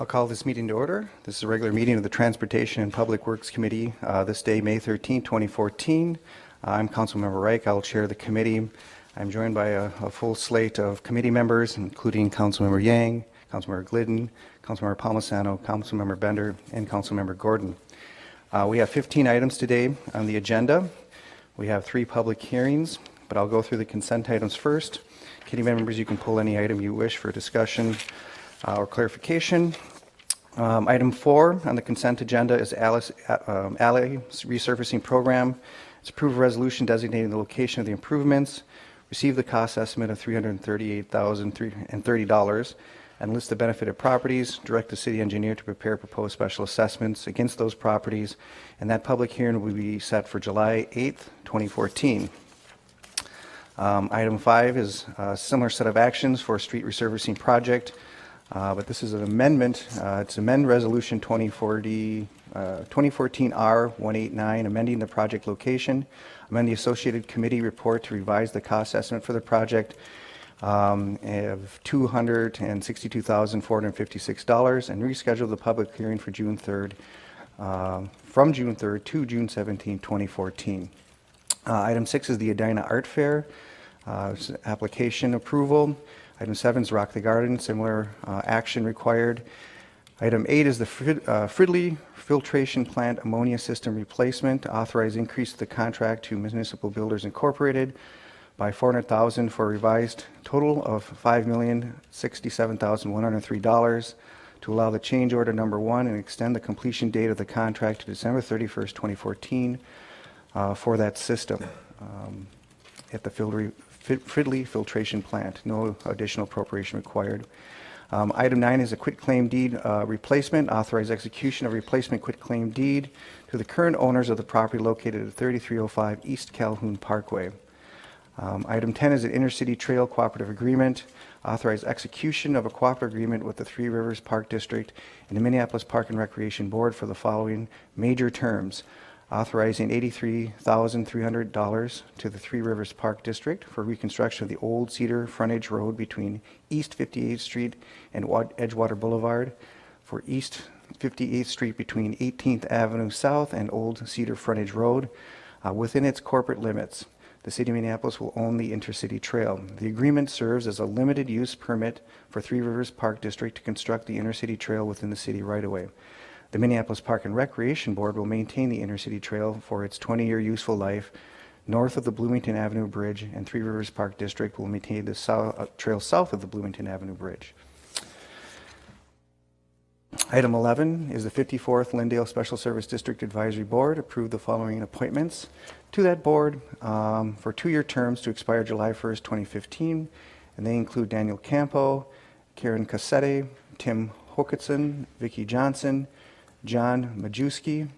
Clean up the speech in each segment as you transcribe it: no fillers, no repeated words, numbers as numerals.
I'll call this meeting to order. This is a regular meeting of the Transportation and Public Works Committee this day, May 13, 2014. I'm Councilmember Reich. I'll chair the committee. I'm joined by a full slate of committee members, including Councilmember Yang, Councilmember Glidden, Councilmember Palmisano, Councilmember Bender, and Councilmember Gordon. We have 15 items today on the agenda. We have 3 public hearings, but I'll go through the consent items first. Committee members, you can pull any item you wish for discussion or clarification. Item 4 on the consent agenda is alley resurfacing program. It's approved resolution designating the location of the improvements, receive the cost estimate of $338,030, and list the benefited properties, direct the city engineer to prepare proposed special assessments against those properties, and that public hearing will be set for July 8th, 2014. Item 5 is a similar set of actions for a street resurfacing project, but this is an amendment. It's amend resolution 2014 R189, amending the project location, amend the associated committee report to revise the cost estimate for the project of $262,456, and reschedule the public hearing for June 3rd, from June 3rd to June 17, 2014. Item 6 is the Edina Art Fair application approval. Item 7 is Rock the Garden, similar action required. Item 8 is the Fridley Filtration Plant Ammonia System Replacement. Authorize increase the contract to Municipal Builders Incorporated by $400,000 for a revised total of $5,067,103 to allow the change order number 1 and extend the completion date of the contract to December 31st, 2014 for that system at the Fridley Filtration Plant. No additional appropriation required. Item 9 is a quitclaim deed replacement. Authorize execution of replacement quitclaim deed to the current owners of the property located at 3305 East Calhoun Parkway. Item 10 is an intercity trail cooperative agreement. Authorize execution of a cooperative agreement with the Three Rivers Park District and the Minneapolis Park and Recreation Board for the following major terms. Authorizing $83,300 to the Three Rivers Park District for reconstruction of the old Cedar frontage road between East 58th Street and Edgewater Boulevard, for East 58th Street between 18th Avenue South and Old Cedar frontage road within its corporate limits. The City of Minneapolis will own the intercity trail. The agreement serves as a limited use permit for Three Rivers Park District to construct the intercity trail within the city right-of-way. The Minneapolis Park and Recreation Board will maintain the intercity trail for its 20-year useful life north of the Bloomington Avenue Bridge, and Three Rivers Park District will maintain the trail south of the Bloomington Avenue Bridge. Item 11 is the 54th Lindale Special Service District Advisory Board. Approve the following appointments to that board for 2-year terms to expire July 1st, 2015, and they include Daniel Campo, Karen Cassette, Tim Hocketson, Vicki Johnson, John Majewski,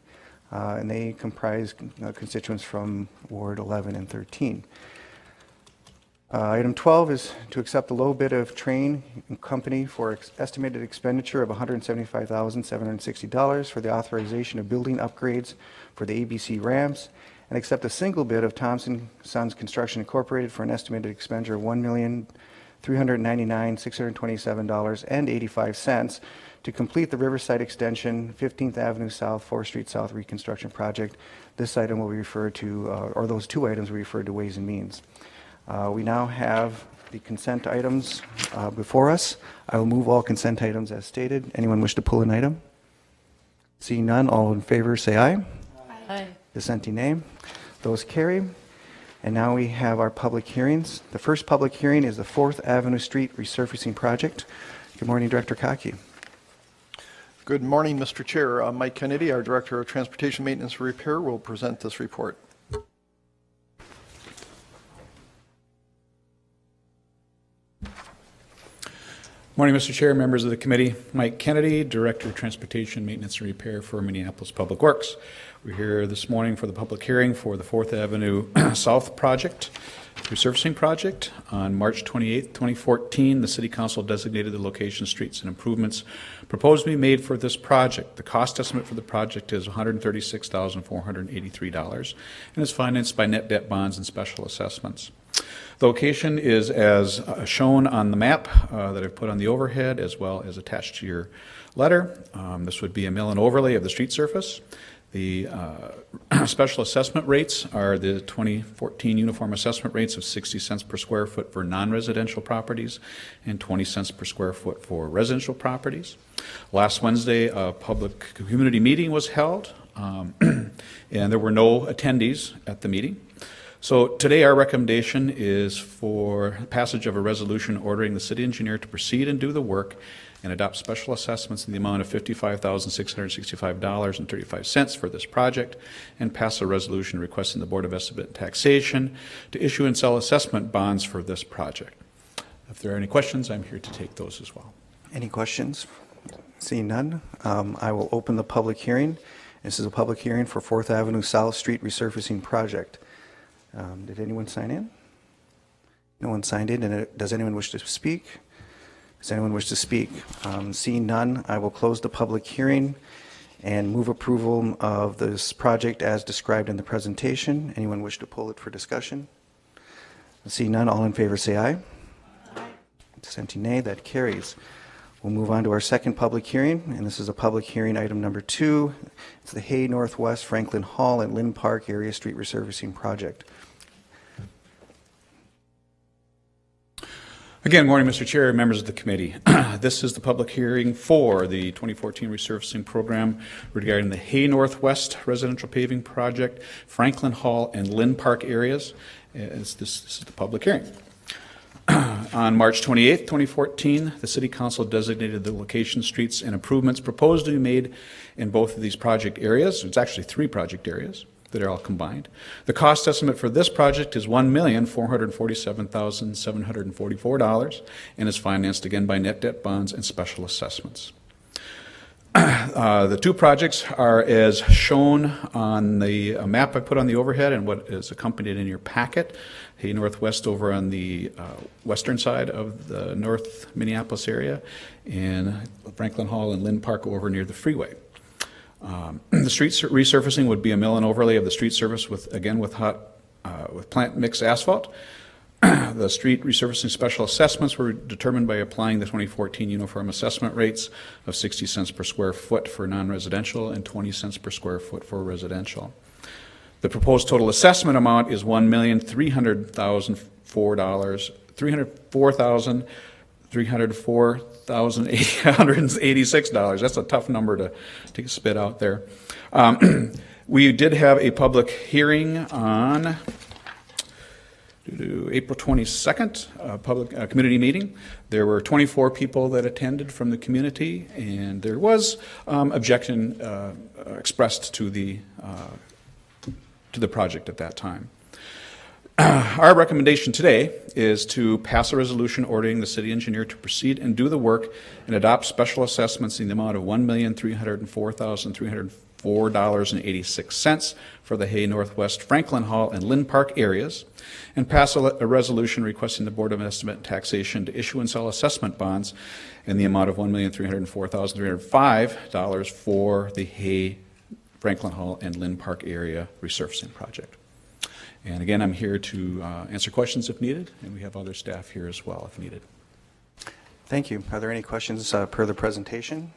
and they comprise constituents from Ward 11 and 13. Item 12 is to accept the low bid of Train Company for estimated expenditure of $175,760 for the authorization of building upgrades for the ABC ramps, and accept a single bid of Thompson Sons Construction Incorporated for an estimated expenditure of $1,399,627.85 to complete the Riverside Extension 15th Avenue South, 4th Street South reconstruction project. This item will be referred to, or those 2 items will be referred to Ways and Means. We now have the consent items before us. I will move all consent items as stated. Anyone wish to pull an item? Seeing none, all in favor say aye. Aye. Dissenting nay. Those carry. And now we have our public hearings. The first public hearing is the 4th Avenue Street resurfacing project. Good morning, Director Cockey. Good morning, Mr. Chair. Mike Kennedy, our Director of Transportation Maintenance and Repair, will present this report. Morning, Mr. Chair, members of the committee. Mike Kennedy, Director of Transportation Maintenance and Repair for Minneapolis Public Works. We're here this morning for the public hearing for the 4th Avenue South project, resurfacing project. On March 28, 2014, the City Council designated the location, streets, and improvements proposed to be made for this project. The cost estimate for the project is $136,483 and is financed by net debt bonds and special assessments. The location is as shown on the map that I've put on the overhead as well as attached to your letter. This would be a mill and overlay of the street surface. The special assessment rates are the 2014 uniform assessment rates of 60 cents per square foot for non-residential properties and 20 cents per square foot for residential properties. Last Wednesday, a public community meeting was held, and there were no attendees at the meeting. So today our recommendation is for passage of a resolution ordering the city engineer to proceed and do the work and adopt special assessments in the amount of $55,665.35 for this project, and pass a resolution requesting the Board of Estimate and Taxation to issue and sell assessment bonds for this project. If there are any questions, I'm here to take those as well. Any questions? Seeing none, I will open the public hearing. This is a public hearing for 4th Avenue South Street resurfacing project. Did anyone sign in? No one signed in. And does anyone wish to speak? Does anyone wish to speak? Seeing none, I will close the public hearing and move approval of this project as described in the presentation. Anyone wish to pull it for discussion? Seeing none, all in favor say aye. Dissenting nay, that carries. We'll move on to our second public hearing, and this is a public hearing item number 2. It's the Hay Northwest Franklin Hall and Lynn Park Area Street Resurfacing Project. Again, morning, Mr. Chair, members of the committee. This is the public hearing for the 2014 resurfacing program regarding the Hay Northwest residential paving project, Franklin Hall and Lynn Park areas. This is the public hearing. On March 28, 2014, the City Council designated the location, streets, and improvements proposed to be made in both of these project areas. It's actually 3 project areas that are all combined. The cost estimate for this project is $1,447,744 and is financed again by net debt bonds and special assessments. The 2 projects are as shown on the map I put on the overhead and what is accompanied in your packet. Hay Northwest over on the western side of the North Minneapolis area, and Franklin Hall and Lynn Park over near the freeway. The street resurfacing would be a mill and overlay of the street surface with plant mix asphalt. The street resurfacing special assessments were determined by applying the 2014 uniform assessment rates of 60 cents per square foot for non-residential and 20 cents per square foot for residential. The proposed total assessment amount is $304,886. That's a tough number to spit out there. We did have a public hearing on April 22nd, public community meeting. There were 24 people that attended from the community, and there was objection expressed to the project at that time. Our recommendation today is to pass a resolution ordering the city engineer to proceed and do the work and adopt special assessments in the amount of $1,304,304.86 for the Hay Northwest, Franklin Hall, and Lynn Park areas, and pass a resolution requesting the Board of Estimate and Taxation to issue and sell assessment bonds in the amount of $1,304,305 for the Hay, Franklin Hall, and Lynn Park area resurfacing project. And again, I'm here to answer questions if needed, and we have other staff here as well if needed. Thank you. Are there any questions per the presentation?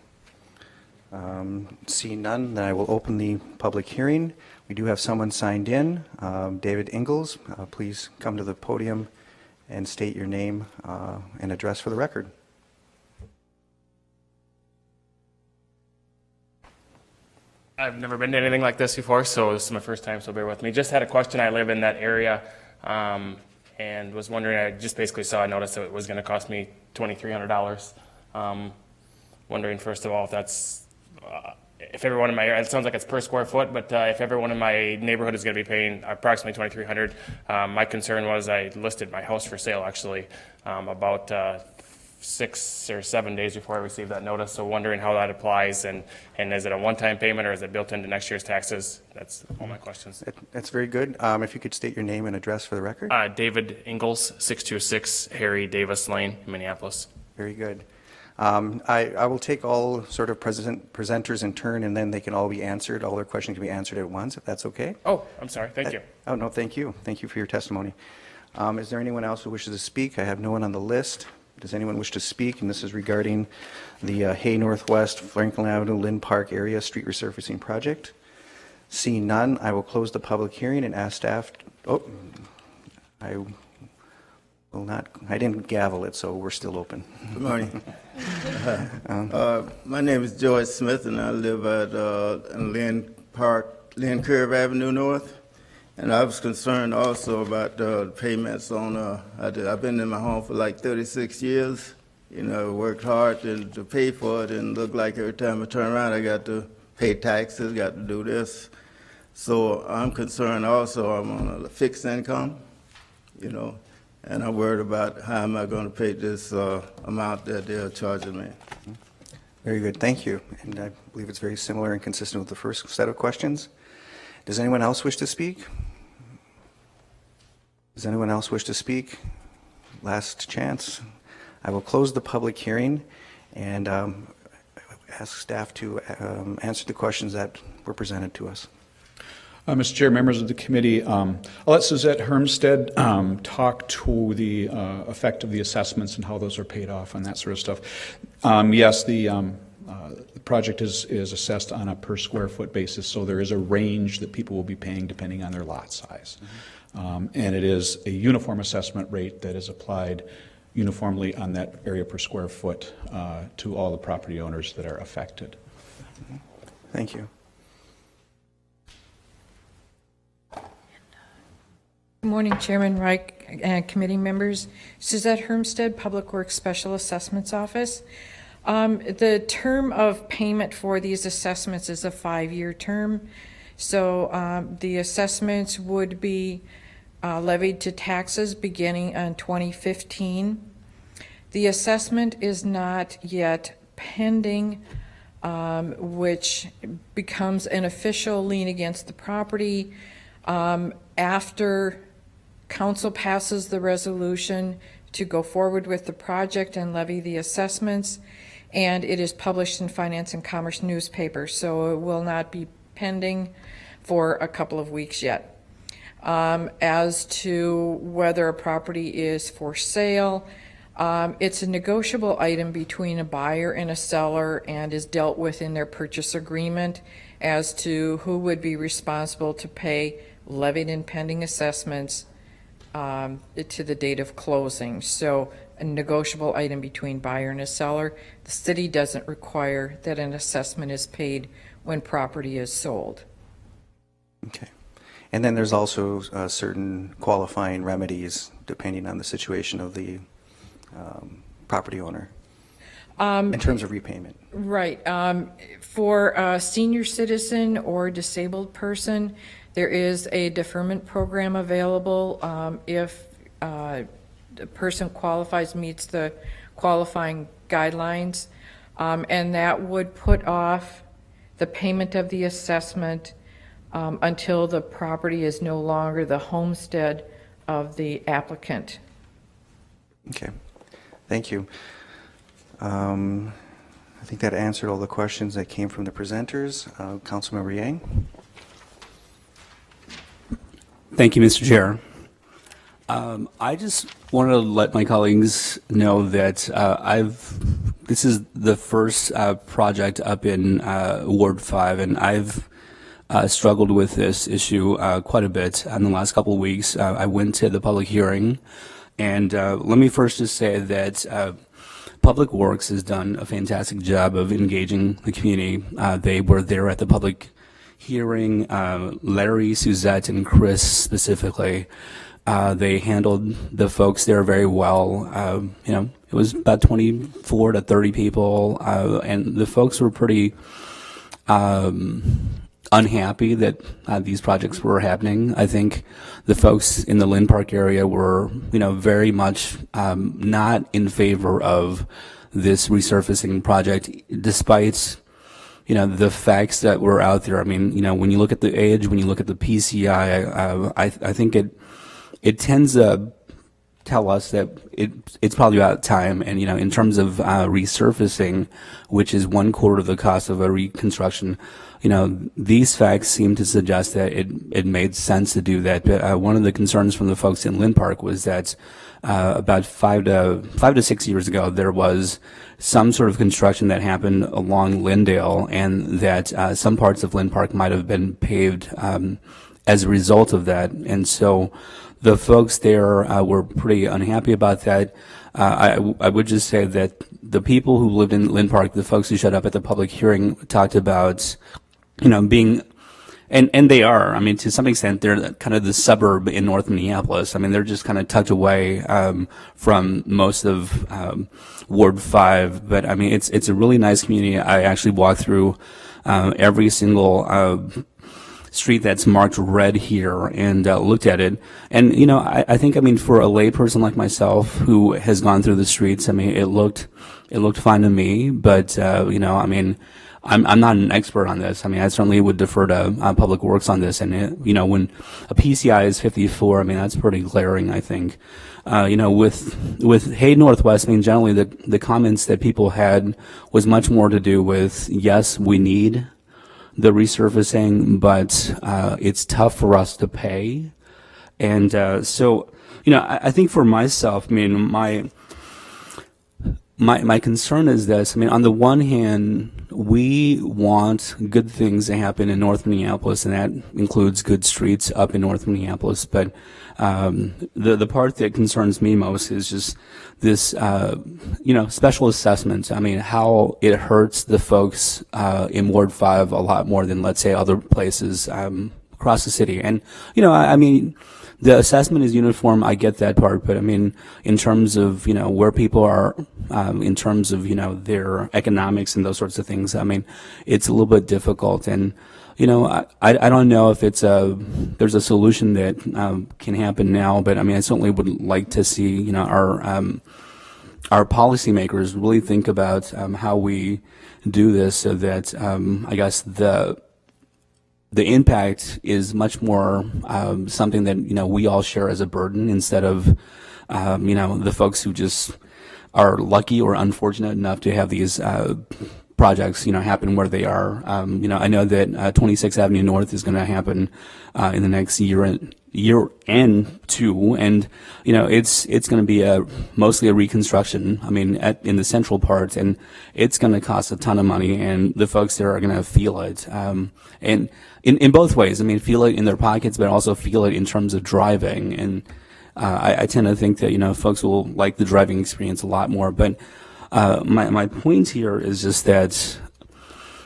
Seeing none, then I will open the public hearing. We do have someone signed in, David Ingalls. Please come to the podium and state your name and address for the record. I've never been to anything like this before, so this is my first time, so bear with me. Just had a question. I live in that area and was wondering, I just basically saw a notice that it was going to cost me $2,300. Wondering, first of all, if that's, if everyone in my area, it sounds like it's per square foot, but if everyone in my neighborhood is going to be paying approximately $2,300, my concern was I listed my house for sale actually about 6 or 7 days before I received that notice, so wondering how that applies, and is it a one-time payment or is it built into next year's taxes? That's all my questions. That's very good. If you could state your name and address for the record. David Ingalls, 626 Harry Davis Lane, Minneapolis. Very good. I will take all sort of presenters in turn, and then they can all be answered. All their questions can be answered at once, if that's okay. Oh, I'm sorry. Thank you. Oh, no, thank you. Thank you for your testimony. Is there anyone else who wishes to speak? I have no one on the list. Does anyone wish to speak? And this is regarding the Hay Northwest, Franklin Avenue, Lynn Park area street resurfacing project. Seeing none, I will close the public hearing and ask staff, I will not, I didn't gavel it, so we're still open. Good morning. My name is George Smith, and I live at Lynn Curve Avenue North. And I was concerned also about the payments on, I've been in my home for like 36 years. You know, worked hard to pay for it, and looked like every time I turn around, I got to pay taxes, got to do this. So I'm concerned also, I'm on a fixed income, you know, and I'm worried about how am I going to pay this amount that they're charging me. Very good, thank you. And I believe it's very similar and consistent with the first set of questions. Does anyone else wish to speak? Does anyone else wish to speak? Last chance. I will close the public hearing and ask staff to answer the questions that were presented to us. Mr. Chair, members of the committee, I'll let Suzette Hermstead talk to the effect of the assessments and how those are paid off and that sort of stuff. Yes, the project is assessed on a per square foot basis, so there is a range that people will be paying depending on their lot size. And it is a uniform assessment rate that is applied uniformly on that area per square foot to all the property owners that are affected. Thank you. Good morning, Chairman Reich and committee members. Suzette Hermstead, Public Works Special Assessments Office. The term of payment for these assessments is a 5-year term. So the assessments would be levied to taxes beginning on 2015. The assessment is not yet pending, which becomes an official lien against the property after Council passes the resolution to go forward with the project and levy the assessments, and it is published in Finance and Commerce newspaper, so it will not be pending for a couple of weeks yet. As to whether a property is for sale, it's a negotiable item between a buyer and a seller and is dealt with in their purchase agreement as to who would be responsible to pay levied and pending assessments to the date of closing. So a negotiable item between buyer and a seller. The city doesn't require that an assessment is paid when property is sold. Okay. And then there's also certain qualifying remedies depending on the situation of the property owner in terms of repayment. Right. For a senior citizen or disabled person, there is a deferment program available if the person qualifies, meets the qualifying guidelines, and that would put off the payment of the assessment until the property is no longer the homestead of the applicant. Okay, thank you. I think that answered all the questions that came from the presenters. Councilmember Yang. Thank you, Mr. Chair. I just want to let my colleagues know that this is the first project up in Ward 5, and I've struggled with this issue quite a bit in the last couple of weeks. I went to the public hearing, and let me first just say that Public Works has done a fantastic job of engaging the community. They were there at the public hearing, Larry, Suzette, and Chris specifically. They handled the folks there very well. It was about 24 to 30 people, and the folks were pretty unhappy that these projects were happening. I think the folks in the Lynn Park area were, very much not in favor of this resurfacing project, despite the facts that were out there. I mean, when you look at the age, when you look at the PCI, I think it tends to tell us that it's probably about time. And, in terms of resurfacing, which is 1/4 of the cost of a reconstruction, these facts seem to suggest that it made sense to do that. But one of the concerns from the folks in Lynn Park was that about 5 to 6 years ago, there was some sort of construction that happened along Lyndale, and that some parts of Lynn Park might have been paved as a result of that. And so the folks there were pretty unhappy about that. I would just say that the people who lived in Lynn Park, the folks who showed up at the public hearing, talked about, being, and they are, I mean, to some extent, they're kind of the suburb in North Minneapolis. I mean, they're just kind of tucked away from most of Ward 5. But I mean, it's a really nice community. I actually walked through every single street that's marked red here and looked at it. And, I think, for a layperson like myself who has gone through the streets, I mean, it looked fine to me. But, I'm not an expert on this. I mean, I certainly would defer to Public Works on this. And, when a PCI is 54, I mean, that's pretty glaring, I think. With Hay Northwest, I mean, generally the comments that people had was much more to do with, yes, we need the resurfacing, but it's tough for us to pay. And so, I think for myself, I mean, my concern is this. I mean, on the one hand, we want good things to happen in North Minneapolis, and that includes good streets up in North Minneapolis. But the part that concerns me most is just this, special assessment. I mean, how it hurts the folks in Ward 5 a lot more than, let's say, other places across the city. And, I mean, the assessment is uniform. I get that part, but I mean, in terms of, where people are, in terms of, their economics and those sorts of things, I mean, it's a little bit difficult. And, I don't know if there's a solution that can happen now, but I mean, I certainly would like to see, our policymakers really think about how we do this so that, I guess the impact is much more something that we all share as a burden, instead of the folks who just are lucky or unfortunate enough to have these projects happen where they are. I know that 26th Avenue North is going to happen in the next year and two, and it's going to be mostly a reconstruction. I mean, in the central part, and it's going to cost a ton of money, and the folks there are going to feel it. And in both ways, I mean, feel it in their pockets, but also feel it in terms of driving. And I tend to think that folks will like the driving experience a lot more. But my point here is just that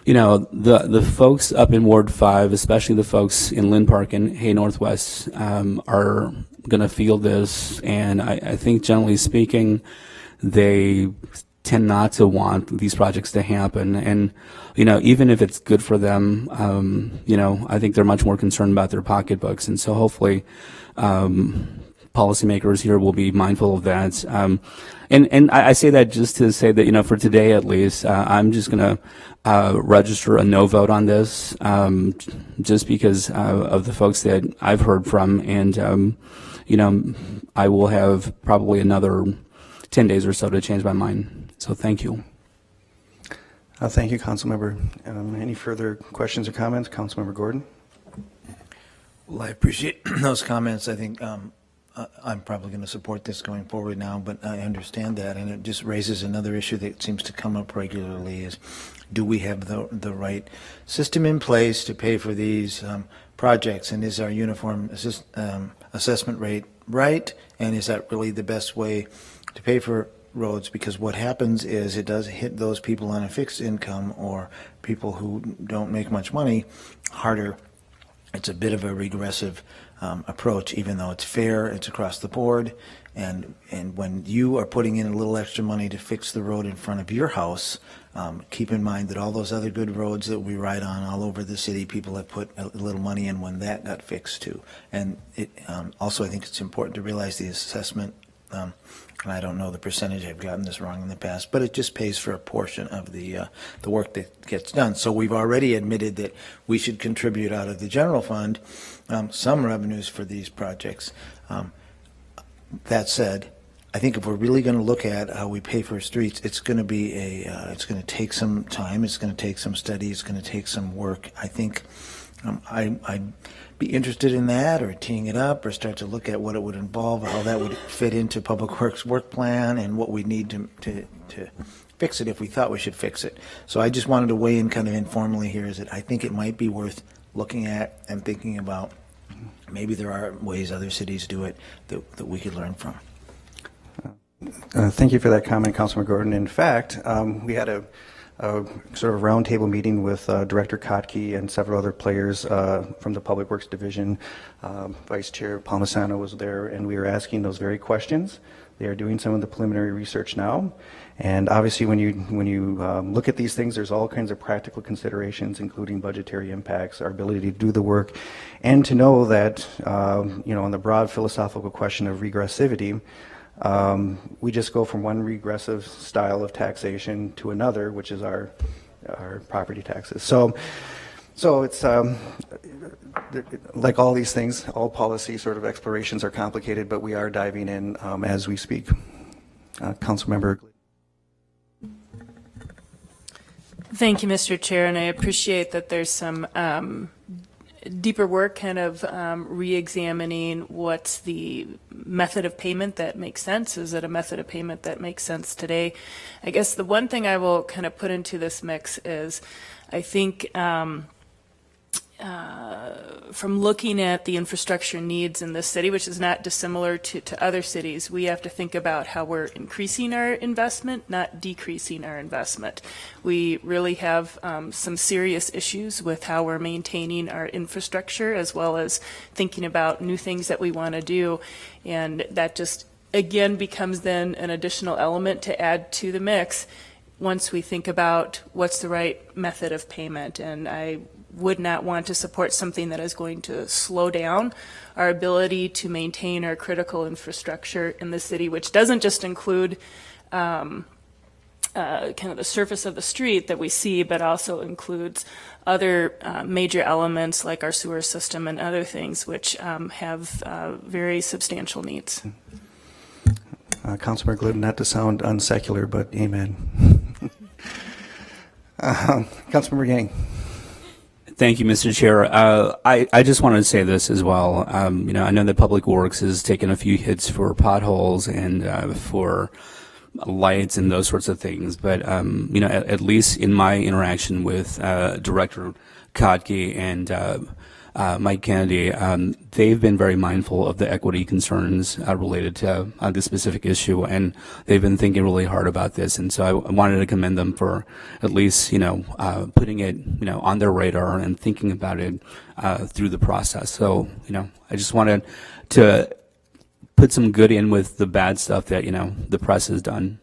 the folks up in Ward 5, especially the folks in Lynn Park and Hay Northwest, are going to feel this. And I think, generally speaking, they tend not to want these projects to happen. And, even if it's good for them, I think they're much more concerned about their pocketbooks. And so hopefully, policymakers here will be mindful of that. And I say that just to say that, for today at least, I'm just going to register a no vote on this, just because of the folks that I've heard from. And, I will have probably another 10 days or so to change my mind. So thank you. Thank you, Councilmember. Any further questions or comments? Councilmember Gordon? Well, I appreciate those comments. I think I'm probably going to support this going forward now, but I understand that, and it just raises another issue that seems to come up regularly: is do we have the right system in place to pay for these projects, and is our uniform assessment rate right, and is that really the best way to pay for roads? Because what happens is it does hit those people on a fixed income or people who don't make much money harder. It's a bit of a regressive approach, even though it's fair, it's across the board. And when you are putting in a little extra money to fix the road in front of your house, keep in mind that all those other good roads that we ride on all over the city, people have put a little money in when that got fixed too. And it also, I think it's important to realize the assessment, and I don't know the percentage, I've gotten this wrong in the past, but it just pays for a portion of the work that gets done. So we've already admitted that we should contribute out of the general fund some revenues for these projects. That said, I think if we're really going to look at how we pay for streets, it's going to be it's going to take some time, it's going to take some study, it's going to take some work. I think I'd be interested in that, or teeing it up, or start to look at what it would involve, how that would fit into Public Works work plan, and what we need to fix it if we thought we should fix it. So I just wanted to weigh in kind of informally here, is that I think it might be worth looking at and thinking about. Maybe there are ways other cities do it that we could learn from. Thank you for that comment, Councilman Gordon. In fact, we had a sort of roundtable meeting with Director Kotke and several other players from the Public Works Division. Vice Chair Palmisano was there, and we were asking those very questions. They are doing some of the preliminary research now. And obviously, when you look at these things, there's all kinds of practical considerations, including budgetary impacts, our ability to do the work, and to know that, on the broad philosophical question of regressivity, we just go from one regressive style of taxation to another, which is our property taxes. So it's like all these things, all policy sort of explorations are complicated, but we are diving in as we speak. Councilmember. Thank you, Mr. Chair, and I appreciate that there's some deeper work kind of re-examining what's the method of payment that makes sense. Is it a method of payment that makes sense today? I guess the one thing I will kind of put into this mix is I think from looking at the infrastructure needs in this city, which is not dissimilar to other cities, we have to think about how we're increasing our investment, not decreasing our investment. We really have some serious issues with how we're maintaining our infrastructure, as well as thinking about new things that we want to do. And that just, again, becomes then an additional element to add to the mix once we think about what's the right method of payment. And I would not want to support something that is going to slow down our ability to maintain our critical infrastructure in the city, which doesn't just include kind of the surface of the street that we see, but also includes other major elements like our sewer system and other things which have very substantial needs. Councilmember Glidden, not to sound unsecular, but amen. Councilmember Yang. Thank you, Mr. Chair. I just wanted to say this as well. I know that Public Works has taken a few hits for potholes and for lights and those sorts of things. But, at least in my interaction with Director Kotke and Mike Kennedy, they've been very mindful of the equity concerns related to this specific issue, and they've been thinking really hard about this. And so I wanted to commend them for at least, putting it, on their radar and thinking about it through the process. So, I just wanted to put some good in with the bad stuff that, the press has done.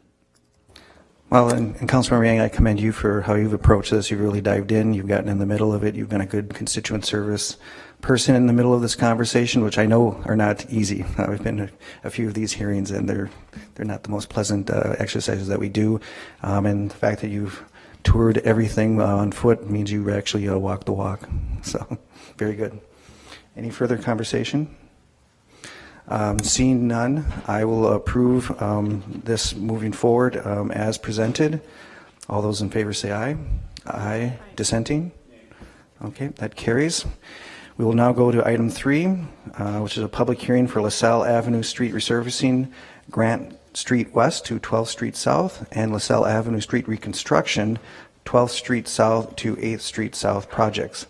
Well, and Councilmember Yang, I commend you for how you've approached this. You've really dived in. You've gotten in the middle of it. You've been a good constituent service person in the middle of this conversation, which I know are not easy. I've been to a few of these hearings, and they're not the most pleasant exercises that we do. And the fact that you've toured everything on foot means you actually walk the walk. So, very good. Any further conversation? Seeing none, I will approve this moving forward as presented. All those in favor say aye. Aye. Dissenting? Okay, that carries. We will now go to item 3, which is a public hearing for LaSalle Avenue Street resurfacing, Grant Street West to 12th Street South, and LaSalle Avenue Street reconstruction, 12th Street South to 8th Street South projects.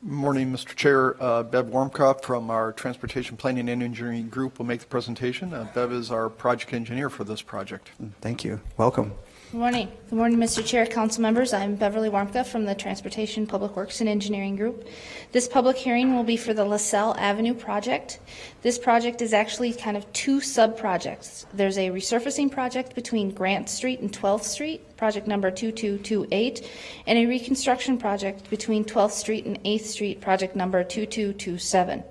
Morning, Mr. Chair. Bev Wormkopf from our Transportation Planning and Engineering Group will make the presentation. Bev is our project engineer for this project. Thank you. Welcome. Good morning. Good morning, Mr. Chair, council members. I'm Beverly Warmka from the Transportation, Public Works, and Engineering Group. This public hearing will be for the LaSalle Avenue project. This project is actually kind of 2 sub-projects. There's a resurfacing project between Grant Street and 12th Street, project number 2228, and a reconstruction project between 12th Street and 8th Street, project number 2227.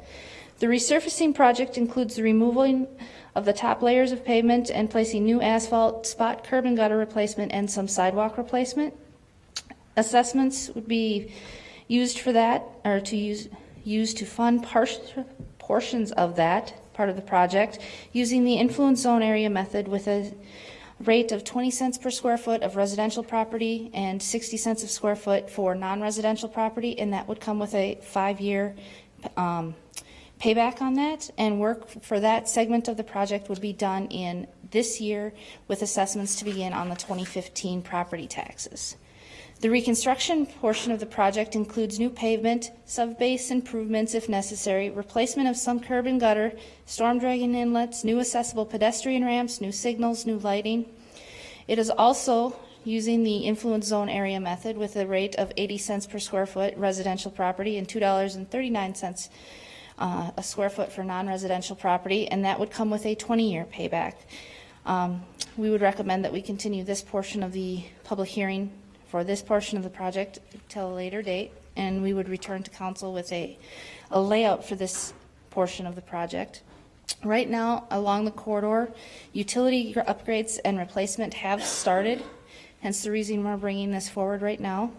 The resurfacing project includes the removal of the top layers of pavement and placing new asphalt, spot curb and gutter replacement, and some sidewalk replacement. Assessments would be used for that, or to use to fund portions of that. part of the project, using the influence zone area method with a rate of 20 cents per square foot of residential property and 60 cents a square foot for non-residential property, and that would come with a 5-year payback on that, and work for that segment of the project would be done in this year with assessments to begin on the 2015 property taxes. The reconstruction portion of the project includes new pavement, sub-base improvements if necessary, replacement of some curb and gutter, storm drain inlets, new accessible pedestrian ramps, new signals, new lighting. It is also using the influence zone area method with a rate of 80 cents per square foot residential property and $2.39 a square foot for non-residential property, and that would come with a 20-year payback. We would recommend that we continue this portion of the public hearing for this portion of the project till a later date, and we would return to council with a layout for this portion of the project. Right now, along the corridor, utility upgrades and replacement have started, hence the reason we're bringing this forward right now.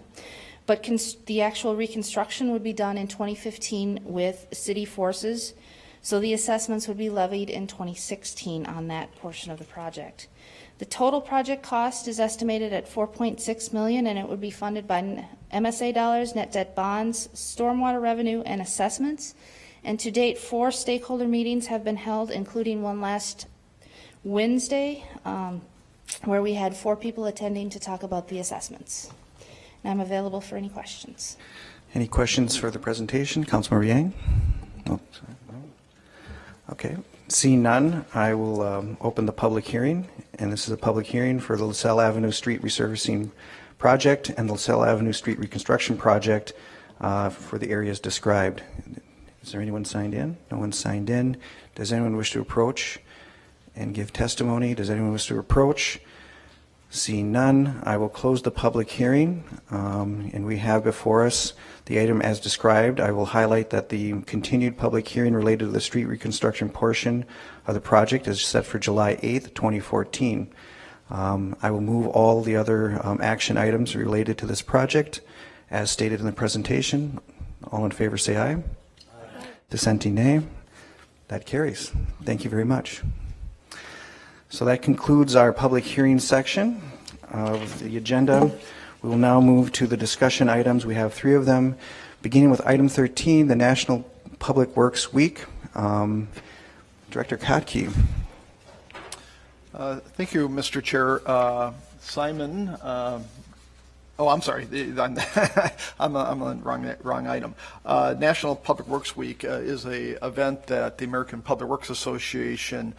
But the actual reconstruction would be done in 2015 with city forces, so the assessments would be levied in 2016 on that portion of the project. The total project cost is estimated at $4.6 million, and it would be funded by MSA dollars, net debt bonds, stormwater revenue, and assessments. And to date, 4 stakeholder meetings have been held, including one last Wednesday, where we had 4 people attending to talk about the assessments. And I'm available for any questions. Any questions for the presentation? Councilmember Yang? No, sorry, no. Okay. Seeing none, I will open the public hearing, and this is a public hearing for the LaSalle Avenue Street Resurfacing Project and the LaSalle Avenue Street Reconstruction Project for the areas described. Is there anyone signed in? No one signed in. Does anyone wish to approach and give testimony? Does anyone wish to approach? Seeing none, I will close the public hearing, and we have before us the item as described. I will highlight that the continued public hearing related to the street reconstruction portion of the project is set for July 8th, 2014. I will move all the other action items related to this project as stated in the presentation. All in favor say aye. Aye. Dissenting nay. That carries. Thank you very much. So that concludes our public hearing section of the agenda. We will now move to the discussion items. We have 3 of them, beginning with item 13, the National Public Works Week. Director Kotke. Thank you, Mr. Chair. Simon, I'm sorry, I'm on the wrong item. National Public Works Week is an event that the American Public Works Association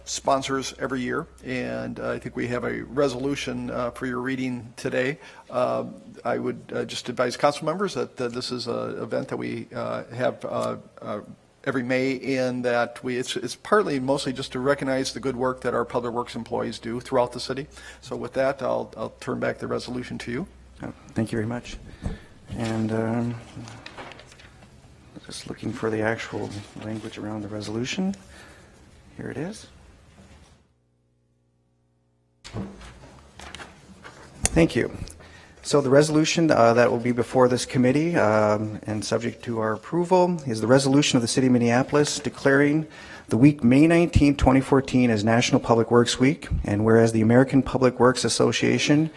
sponsors every year, and I think we have a resolution for your reading today. I would just advise council members that this is an event that we have every May, and that it's partly mostly just to recognize the good work that our public works employees do throughout the city. So with that, I'll turn back the resolution to you. Thank you very much. And just looking for the actual language around the resolution. Here it is. Thank you. So the resolution that will be before this committee and subject to our approval is the resolution of the City of Minneapolis declaring the week May 19, 2014 as National Public Works Week, and whereas the American Public Works Association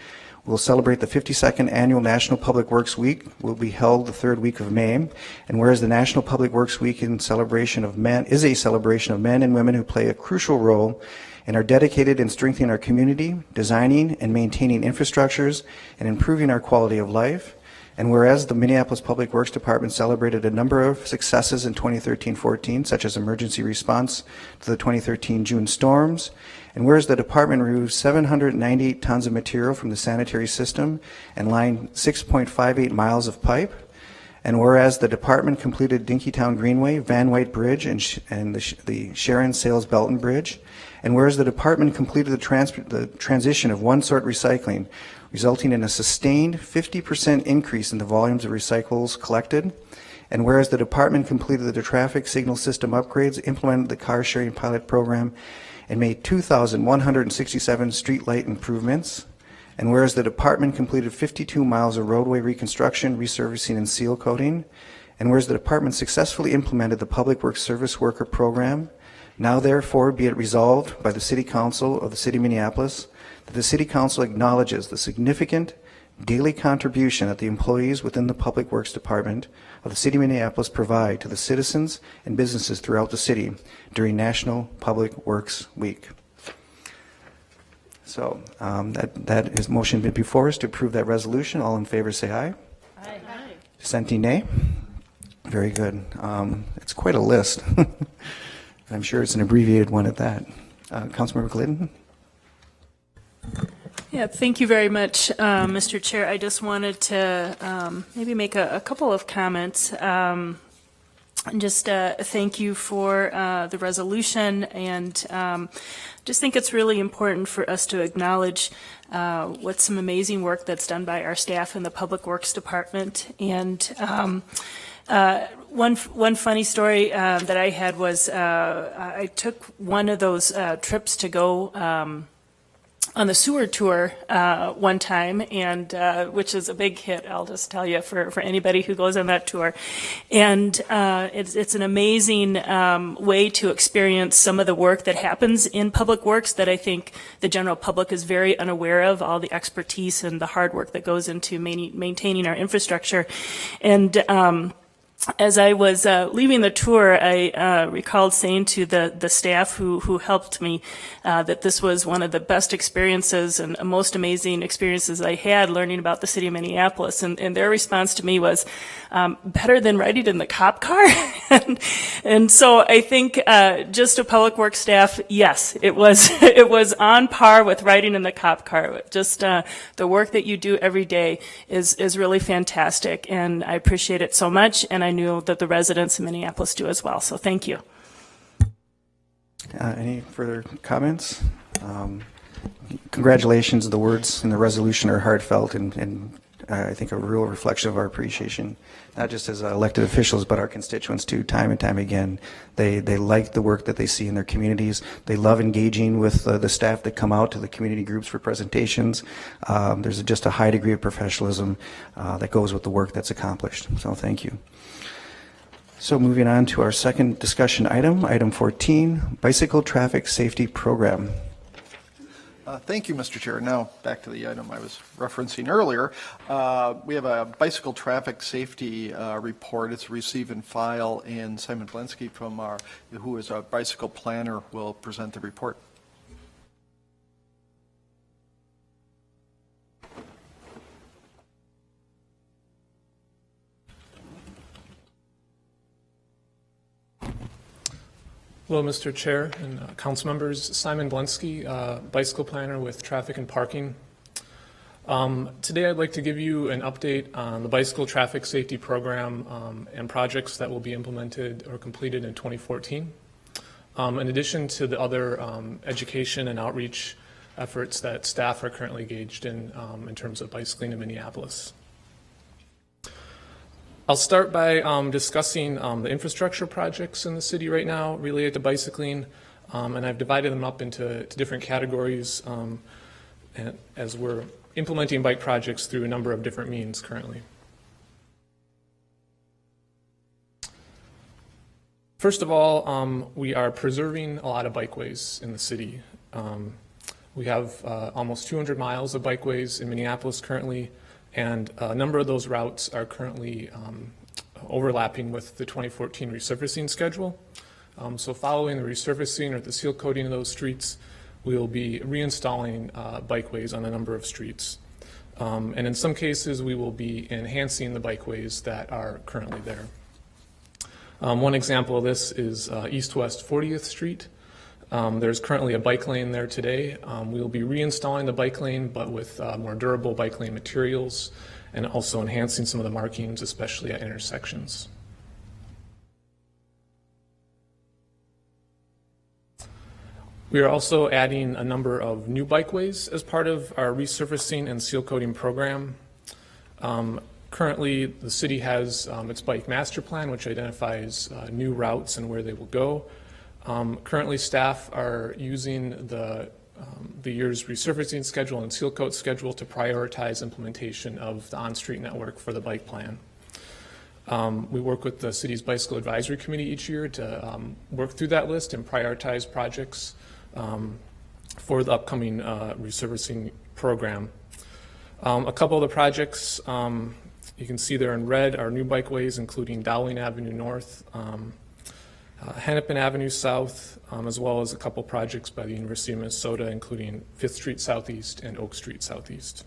will celebrate the 52nd Annual National Public Works Week will be held the 3rd week of May, and whereas the National Public Works Week is a celebration of men and women who play a crucial role and are dedicated in strengthening our community, designing and maintaining infrastructures, and improving our quality of life. And whereas the Minneapolis Public Works Department celebrated a number of successes in 2013-14, such as emergency response to the 2013 June storms, and whereas the department removed 798 tons of material from the sanitary system and lined 6.58 miles of pipe, and whereas the department completed Dinkytown Greenway, Van White Bridge, and the Sharon Sales Belton Bridge, and whereas the department completed the transition of one-sort recycling, resulting in a sustained 50% increase in the volumes of recyclables collected, and whereas the department completed the traffic signal system upgrades, implemented the car sharing pilot program, and made 2,167 street light improvements, and whereas the department completed 52 miles of roadway reconstruction, resurfacing, and seal coating, and whereas the department successfully implemented the Public Works Service Worker Program, now therefore be it resolved by the City Council of the City of Minneapolis that the City Council acknowledges the significant daily contribution that the employees within the Public Works Department of the City of Minneapolis provide to the citizens and businesses throughout the city during National Public Works Week. So that is motion before us to approve that resolution. All in favor say aye. Aye. Dissenting nay. Very good. It's quite a list. I'm sure it's an abbreviated one at that. Councilmember Glidden? Yeah, thank you very much, Mr. Chair. I just wanted to maybe make a couple of comments. Just thank you for the resolution, and just think it's really important for us to acknowledge what's some amazing work that's done by our staff in the Public Works Department. And one funny story that I had was I took one of those trips to go on the sewer tour one time, and which is a big hit, I'll just tell you, for anybody who goes on that tour. And it's an amazing way to experience some of the work that happens in public works that I think the general public is very unaware of, all the expertise and the hard work that goes into maintaining our infrastructure. And as I was leaving the tour, I recalled saying to the staff who helped me that this was one of the best experiences and most amazing experiences I had learning about the city of Minneapolis. And their response to me was, better than riding in the cop car? and so I think just a public works staff, yes, it was on par with riding in the cop car. Just the work that you do every day is really fantastic, and I appreciate it so much, and I knew that the residents in Minneapolis do as well. So thank you. Any further comments? Congratulations. The words in the resolution are heartfelt and I think a real reflection of our appreciation, not just as elected officials, but our constituents too, time and time again. They like the work that they see in their communities. They love engaging with the staff that come out to the community groups for presentations. There's just a high degree of professionalism that goes with the work that's accomplished. So thank you. So moving on to our second discussion item, item 14, Bicycle Traffic Safety Program. Thank you, Mr. Chair. Now, back to the item I was referencing earlier. We have a bicycle traffic safety report. It's receive and file, and Simon Blensky, who is a bicycle planner, will present the report. Hello, Mr. Chair and council members. Simon Blensky, bicycle planner with Traffic and Parking. Today I'd like to give you an update on the bicycle traffic safety program and projects that will be implemented or completed in 2014. In addition to the other education and outreach efforts that staff are currently engaged in terms of bicycling in Minneapolis. I'll start by discussing the infrastructure projects in the city right now related to bicycling, and I've divided them up into different categories as we're implementing bike projects through a number of different means currently. First of all, we are preserving a lot of bikeways in the city. We have almost 200 miles of bikeways in Minneapolis currently, and a number of those routes are currently overlapping with the 2014 resurfacing schedule. So following the resurfacing or the seal coating of those streets, we will be reinstalling bikeways on a number of streets. And in some cases, we will be enhancing the bikeways that are currently there. One example of this is East-West 40th Street. There's currently a bike lane there today. We'll be reinstalling the bike lane, but with more durable bike lane materials, and also enhancing some of the markings, especially at intersections. We are also adding a number of new bikeways as part of our resurfacing and seal coating program. Currently, the city has its bike master plan, which identifies new routes and where they will go. Currently, staff are using the year's resurfacing schedule and seal coat schedule to prioritize implementation of the on-street network for the bike plan. We work with the city's bicycle advisory committee each year to work through that list and prioritize projects for the upcoming resurfacing program. A couple of the projects you can see there in red are new bikeways, including Dowling Avenue North, Hennepin Avenue South, as well as a couple projects by the University of Minnesota, including 5th Street Southeast and Oak Street Southeast.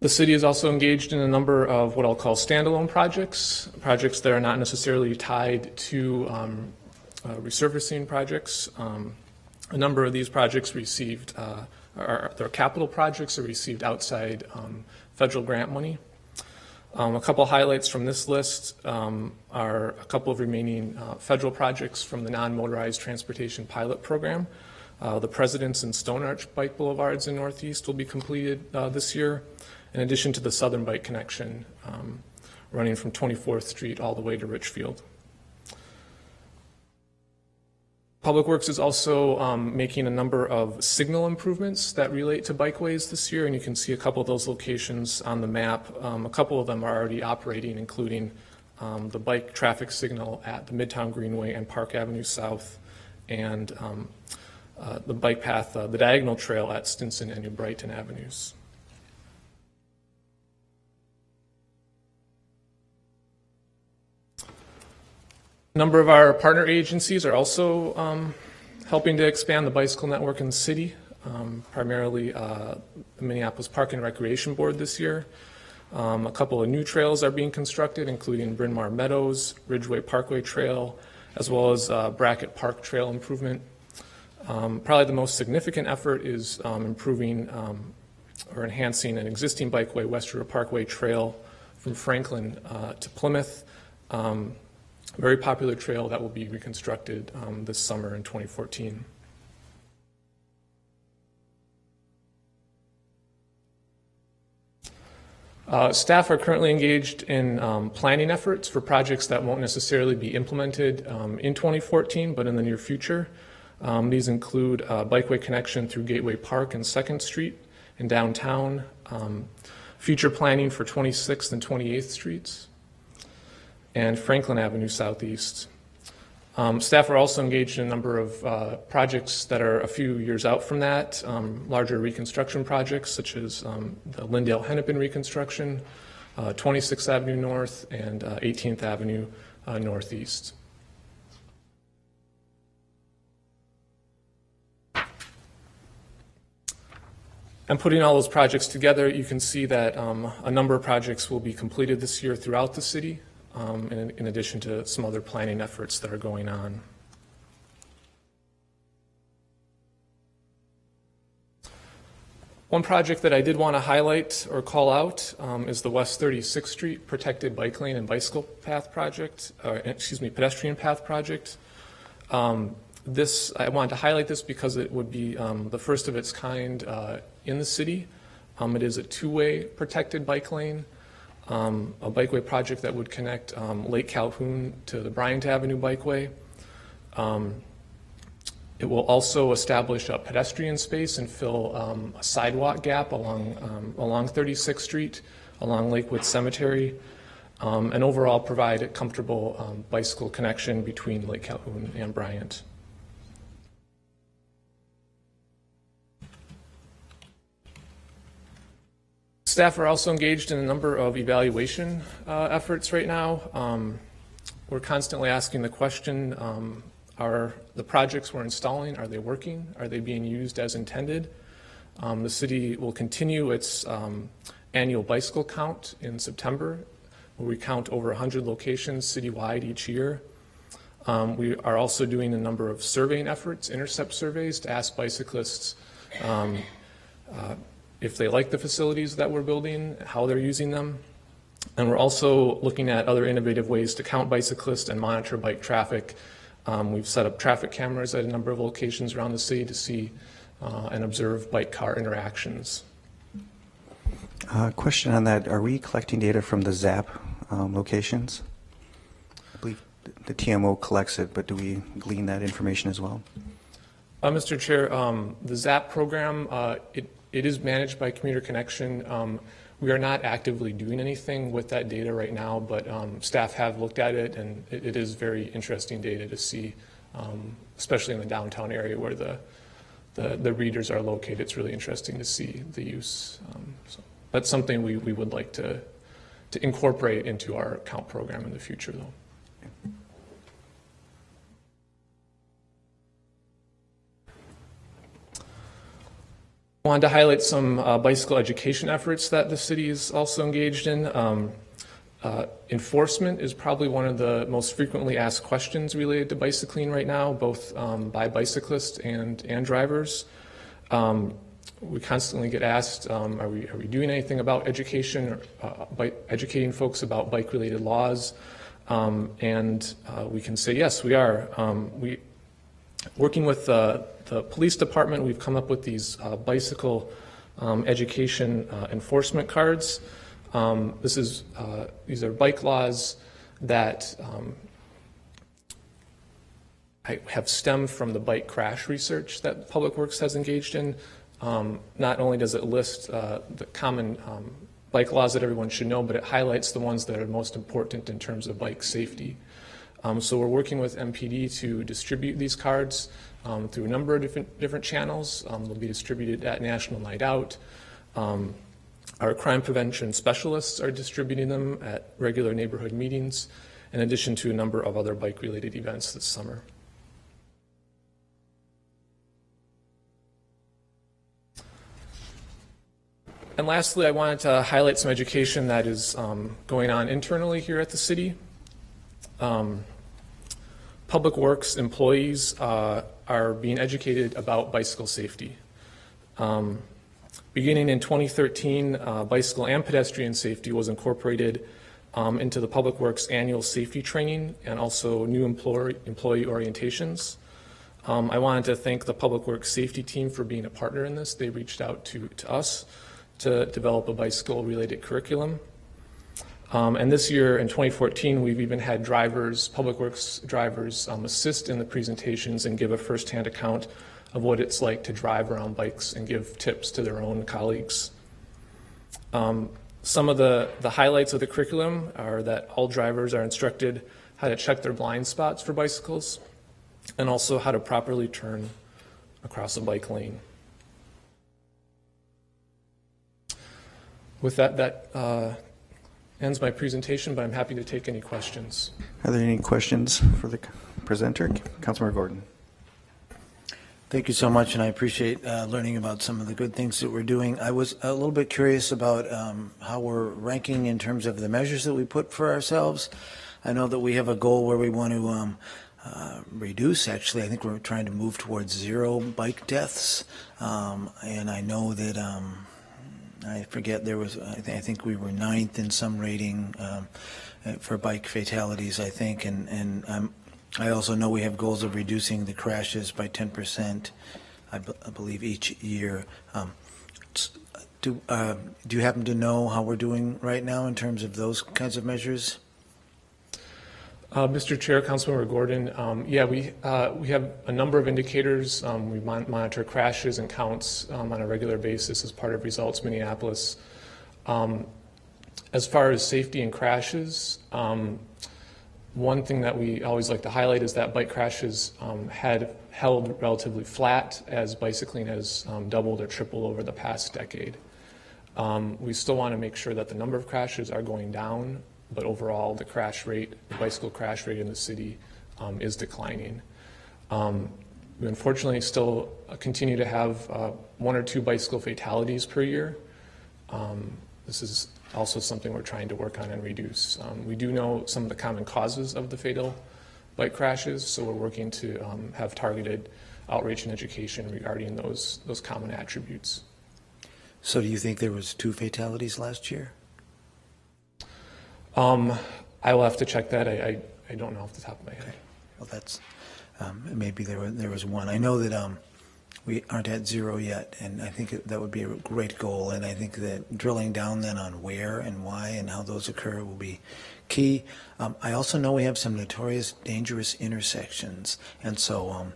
The city is also engaged in a number of what I'll call standalone projects that are not necessarily tied to resurfacing projects. A number of these projects received, their capital projects are received outside federal grant money. A couple highlights from this list are a couple of remaining federal projects from the non-motorized transportation pilot program. The President's and Stone Arch bike boulevards in Northeast will be completed this year, in addition to the Southern Bike Connection running from 24th Street all the way to Richfield. Public Works is also making a number of signal improvements that relate to bikeways this year, and you can see a couple of those locations on the map. A couple of them are already operating, including the bike traffic signal at the Midtown Greenway and Park Avenue South, and the bike path, the diagonal trail at Stinson and New Brighton Avenues. A number of our partner agencies are also helping to expand the bicycle network in the city, primarily the Minneapolis Park and Recreation Board this year. A couple of new trails are being constructed, including Bryn Mawr Meadows, Ridgeway Parkway Trail, as well as Brackett Park Trail improvement. Probably the most significant effort is improving or enhancing an existing bikeway, West River Parkway Trail from Franklin to Plymouth. Very popular trail that will be reconstructed this summer in 2014. Staff are currently engaged in planning efforts for projects that won't necessarily be implemented in 2014, but in the near future. These include bikeway connection through Gateway Park and 2nd Street in downtown, future planning for 26th and 28th Streets, and Franklin Avenue Southeast. Staff are also engaged in a number of projects that are a few years out from that, larger reconstruction projects such as the Lyndale Hennepin reconstruction, 26th Avenue North, and 18th Avenue Northeast. And putting all those projects together, you can see that a number of projects will be completed this year throughout the city, in addition to some other planning efforts that are going on. One project that I did want to highlight or call out is the West 36th Street Protected Bike Lane and Bicycle Path Project, pedestrian path project. I wanted to highlight this because it would be the first of its kind in the city. It is a two-way protected bike lane, a bikeway project that would connect Lake Calhoun to the Bryant Avenue bikeway. It will also establish a pedestrian space and fill a sidewalk gap along 36th Street, along Lakewood Cemetery, and overall provide a comfortable bicycle connection between Lake Calhoun and Bryant. Staff are also engaged in a number of evaluation efforts right now. We're constantly asking the question, are the projects we're installing, are they working? Are they being used as intended? The city will continue its annual bicycle count in September, where we count over 100 locations citywide each year. We are also doing a number of surveying efforts, intercept surveys, to ask bicyclists if they like the facilities that we're building, how they're using them. And we're also looking at other innovative ways to count bicyclists and monitor bike traffic. We've set up traffic cameras at a number of locations around the city to see and observe bike car interactions. Question on that, are we collecting data from the ZAP locations? I believe the TMO collects it, but do we glean that information as well? Mr. Chair, the ZAP program, It is managed by Commuter Connection. We are not actively doing anything with that data right now, but staff have looked at it, and it is very interesting data to see, especially in the downtown area where the readers are located. It's really interesting to see the use. So that's something we would like to incorporate into our count program in the future, though. I wanted to highlight some bicycle education efforts that the city is also engaged in. Enforcement is probably one of the most frequently asked questions related to bicycling right now, both by bicyclists and drivers. We constantly get asked, are we doing anything about education, by educating folks about bike-related laws? And we can say, yes, we are. Working with the police department, we've come up with these bicycle education enforcement cards. These are bike laws that have stemmed from the bike crash research that Public Works has engaged in. Not only does it list the common bike laws that everyone should know, but it highlights the ones that are most important in terms of bike safety. So we're working with MPD to distribute these cards through a number of different channels. They'll be distributed at National Night Out. Our crime prevention specialists are distributing them at regular neighborhood meetings, in addition to a number of other bike-related events this summer. And lastly, I wanted to highlight some education that is going on internally here at the city. Public Works employees are being educated about bicycle safety. Beginning in 2013, bicycle and pedestrian safety was incorporated into the Public Works annual safety training and also new employee orientations. I wanted to thank the Public Works safety team for being a partner in this. They reached out to us to develop a bicycle-related curriculum. And this year, in 2014, we've even had Public Works drivers assist in the presentations and give a firsthand account of what it's like to drive around bikes and give tips to their own colleagues. Some of the highlights of the curriculum are that all drivers are instructed how to check their blind spots for bicycles and also how to properly turn across a bike lane. With that ends my presentation, but I'm happy to take any questions. Are there any questions for the presenter? Councilmember Gordon. Thank you so much, and I appreciate learning about some of the good things that we're doing. I was a little bit curious about how we're ranking in terms of the measures that we put for ourselves. I know that we have a goal where we want to reduce, actually, I think we're trying to move towards 0 bike deaths, and I know that I forget, there was, I think we were 9th in some rating for bike fatalities, I think, and I also know we have goals of reducing the crashes by 10%, I believe, each year. Do you happen to know how we're doing right now in terms of those kinds of measures? Mr. Chair, Councilmember Gordon, yeah, we have a number of indicators. We monitor crashes and counts on a regular basis as part of Results Minneapolis. As far as safety and crashes, one thing that we always like to highlight is that bike crashes had held relatively flat as bicycling has doubled or tripled over the past decade. We still want to make sure that the number of crashes are going down, but overall the crash rate, the bicycle crash rate in the city is declining. We unfortunately still continue to have 1 or 2 bicycle fatalities per year. This is also something we're trying to work on and reduce. We do know some of the common causes of the fatal bike crashes, so we're working to have targeted outreach and education regarding those common attributes. So do you think there was 2 fatalities last year? I will have to check that. I don't know off the top of my head. Okay. Well, that's maybe there was 1. I know that we aren't at 0 yet, and I think that would be a great goal. And I think that drilling down then on where and why and how those occur will be key. I also know we have some notorious dangerous intersections, and so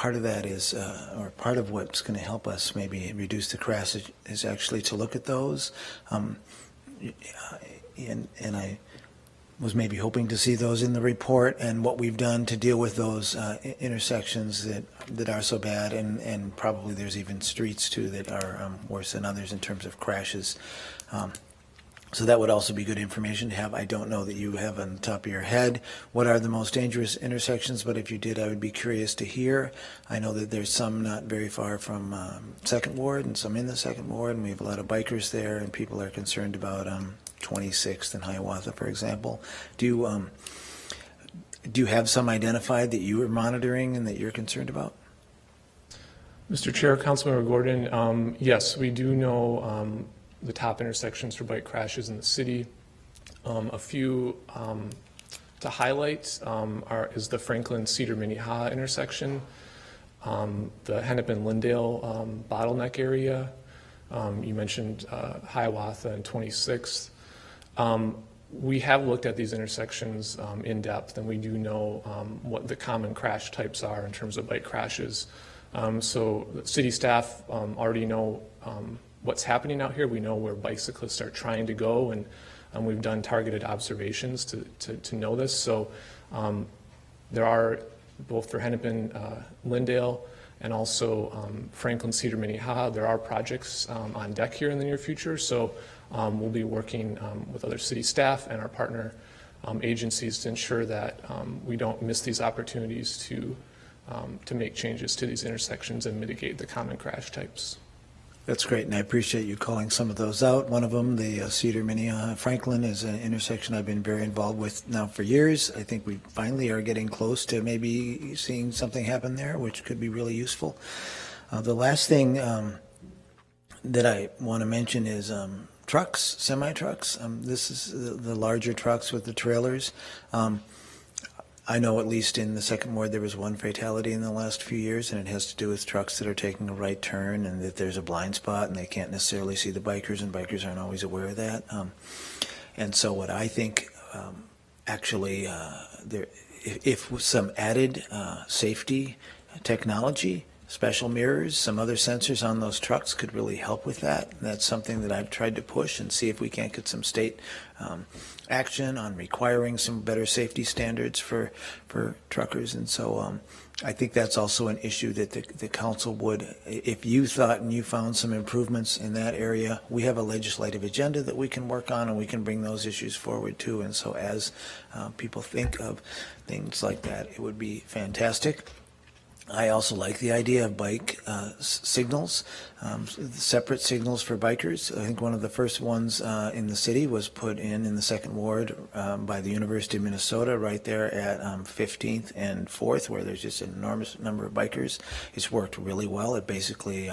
part of that is, or part of what's going to help us maybe reduce the crash is actually to look at those. And I was maybe hoping to see those in the report and what we've done to deal with those intersections that are so bad, and probably there's even streets too that are worse than others in terms of crashes. So that would also be good information to have. I don't know that you have on the top of your head what are the most dangerous intersections, but if you did, I would be curious to hear. I know that there's some not very far from Second Ward and some in the Second Ward, and we have a lot of bikers there, and people are concerned about 26th and Hiawatha, for example. Do you have some identified that you are monitoring and that you're concerned about? Mr. Chair, Councilmember Gordon, yes, we do know the top intersections for bike crashes in the city. A few to highlight is the Franklin-Cedar Minnehaha intersection, the Hennepin-Lyndale bottleneck area. You mentioned Hiawatha and 26th. We have looked at these intersections in depth, and we do know what the common crash types are in terms of bike crashes. So the city staff already know what's happening out here. We know where bicyclists are trying to go, and we've done targeted observations to know this. So there are, both for Hennepin, Lyndale, and also Franklin, Cedar, Minnehaha, there are projects on deck here in the near future. So we'll be working with other city staff and our partner agencies to ensure that we don't miss these opportunities to make changes to these intersections and mitigate the common crash types. That's great, and I appreciate you calling some of those out. One of them, the Cedar Minnehaha Franklin, is an intersection I've been very involved with now for years. I think we finally are getting close to maybe seeing something happen there, which could be really useful. The last thing that I want to mention is trucks, semi-trucks. This is the larger trucks with the trailers. I know at least in the Second Ward there was one fatality in the last few years, and it has to do with trucks that are taking a right turn and that there's a blind spot and they can't necessarily see the bikers, and bikers aren't always aware of that. And so what I think if with some added safety technology, special mirrors, some other sensors on those trucks could really help with that. And that's something that I've tried to push and see if we can't get some state action on requiring some better safety standards for truckers. And so I think that's also an issue that the council would, if you thought and you found some improvements in that area, we have a legislative agenda that we can work on, and we can bring those issues forward too. And so as people think of things like that, it would be fantastic. I also like the idea of bike signals, separate signals for bikers. I think one of the first ones in the city was put in the Second Ward by the University of Minnesota, right there at 15th and 4th, where there's just an enormous number of bikers. It's worked really well. It basically,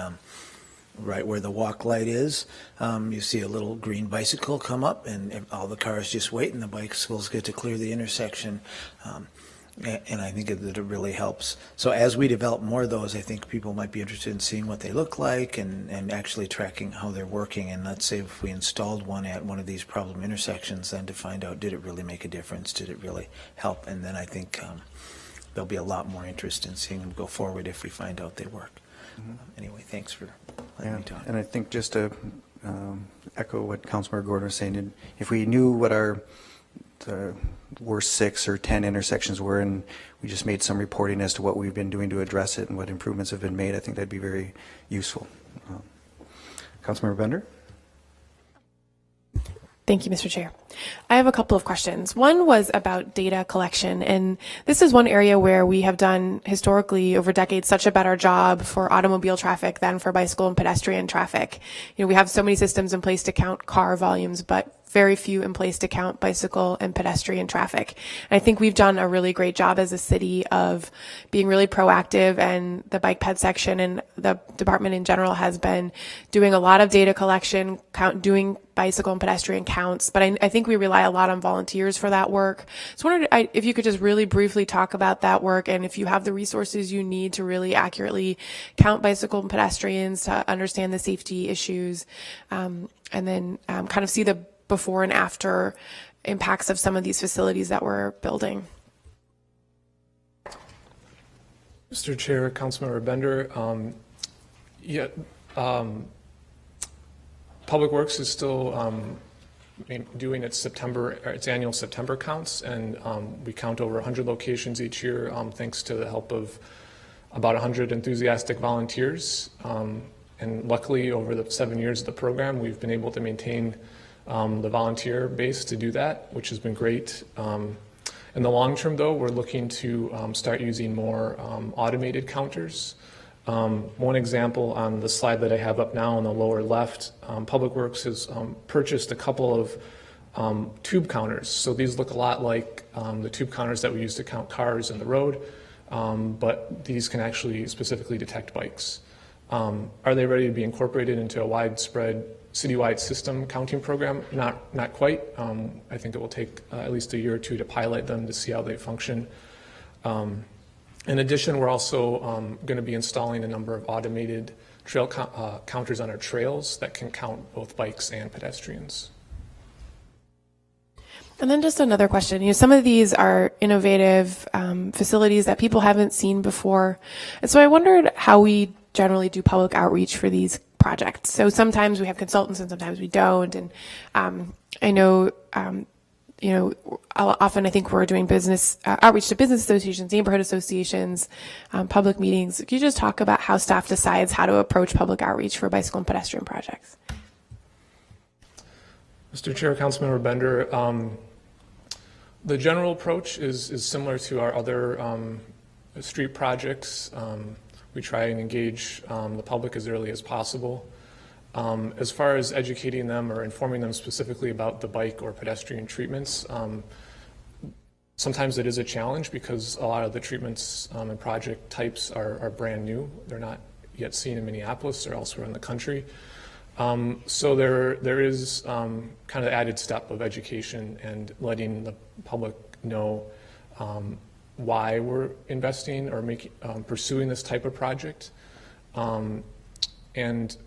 right where the walk light is, you see a little green bicycle come up, and all the cars just wait, and the bicycles get to clear the intersection. And I think that it really helps. So as we develop more of those, I think people might be interested in seeing what they look like and actually tracking how they're working. And let's say if we installed one at one of these problem intersections, then to find out, did it really make a difference? Did it really help? And then I think there'll be a lot more interest in seeing them go forward if we find out they work. Anyway, thanks for letting me talk. And I think just to echo what Councilmember Gordon was saying, if we knew what our the worst 6 or 10 intersections were, and we just made some reporting as to what we've been doing to address it and what improvements have been made, I think that'd be very useful. Councilmember Bender? Thank you, Mr. Chair. I have a couple of questions. One was about data collection, and this is one area where we have done historically over decades such a better job for automobile traffic than for bicycle and pedestrian traffic. You know, we have so many systems in place to count car volumes, but very few in place to count bicycle and pedestrian traffic. And I think we've done a really great job as a city of being really proactive, and the bike ped section and the department in general has been doing a lot of data collection, doing bicycle and pedestrian counts, but I think we rely a lot on volunteers for that work. So I wondered if you could just really briefly talk about that work, and if you have the resources you need to really accurately count bicycle and pedestrians to understand the safety issues, and then kind of see the before and after impacts of some of these facilities that we're building. Mr. Chair, Councilmember Bender, Public Works is still doing its annual September counts, and we count over 100 locations each year, thanks to the help of about 100 enthusiastic volunteers. And luckily, over the 7 years of the program, we've been able to maintain the volunteer base to do that, which has been great. In the long term, though, we're looking to start using more automated counters. One example on the slide that I have up now on the lower left, Public Works has purchased a couple of tube counters. So these look a lot like the tube counters that we use to count cars in the road, but these can actually specifically detect bikes. Are they ready to be incorporated into a widespread citywide system counting program? Not quite. I think it will take at least a year or two to pilot them to see how they function. In addition, we're also going to be installing a number of automated trail counters on our trails that can count both bikes and pedestrians. And then just another question. Some of these are innovative facilities that people haven't seen before. And so I wondered how we generally do public outreach for these projects. So sometimes we have consultants and sometimes we don't. And I know, often I think we're doing business outreach to business associations, neighborhood associations, public meetings. Could you just talk about how staff decides how to approach public outreach for bicycle and pedestrian projects? Mr. Chair, Councilmember Bender, the general approach is similar to our other street projects. We try and engage the public as early as possible. As far as educating them or informing them specifically about the bike or pedestrian treatments, sometimes it is a challenge because a lot of the treatments and project types are brand new. They're not yet seen in Minneapolis or elsewhere in the country. So there is kind of added step of education and letting the public know why we're investing or pursuing this type of project. And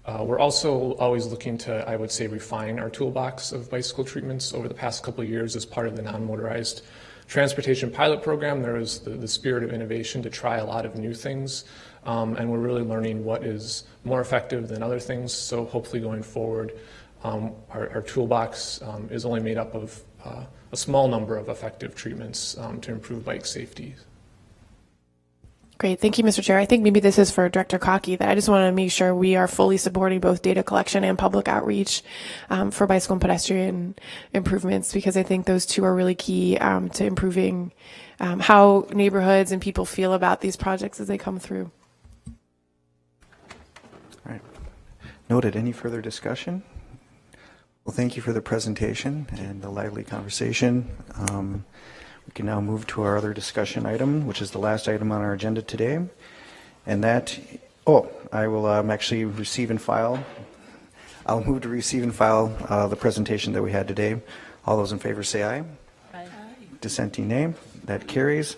we're also always looking to, I would say, refine our toolbox of bicycle treatments. Over the past couple of years, as part of the non-motorized transportation pilot program, there was the spirit of innovation to try a lot of new things. And we're really learning what is more effective than other things. So hopefully going forward, our toolbox is only made up of a small number of effective treatments to improve bike safety. Great. Thank you, Mr. Chair. I think maybe this is for Director Cockey, that I just want to make sure we are fully supporting both data collection and public outreach for bicycle and pedestrian improvements, because I think those two are really key to improving how neighborhoods and people feel about these projects as they come through. All right. Noted. Any further discussion? Well, thank you for the presentation and the lively conversation. We can now move to our other discussion item, which is the last item on our agenda today. And that, I will actually receive and file. I'll move to receive and file the presentation that we had today. All those in favor say aye. Aye. Dissenting nay. That carries.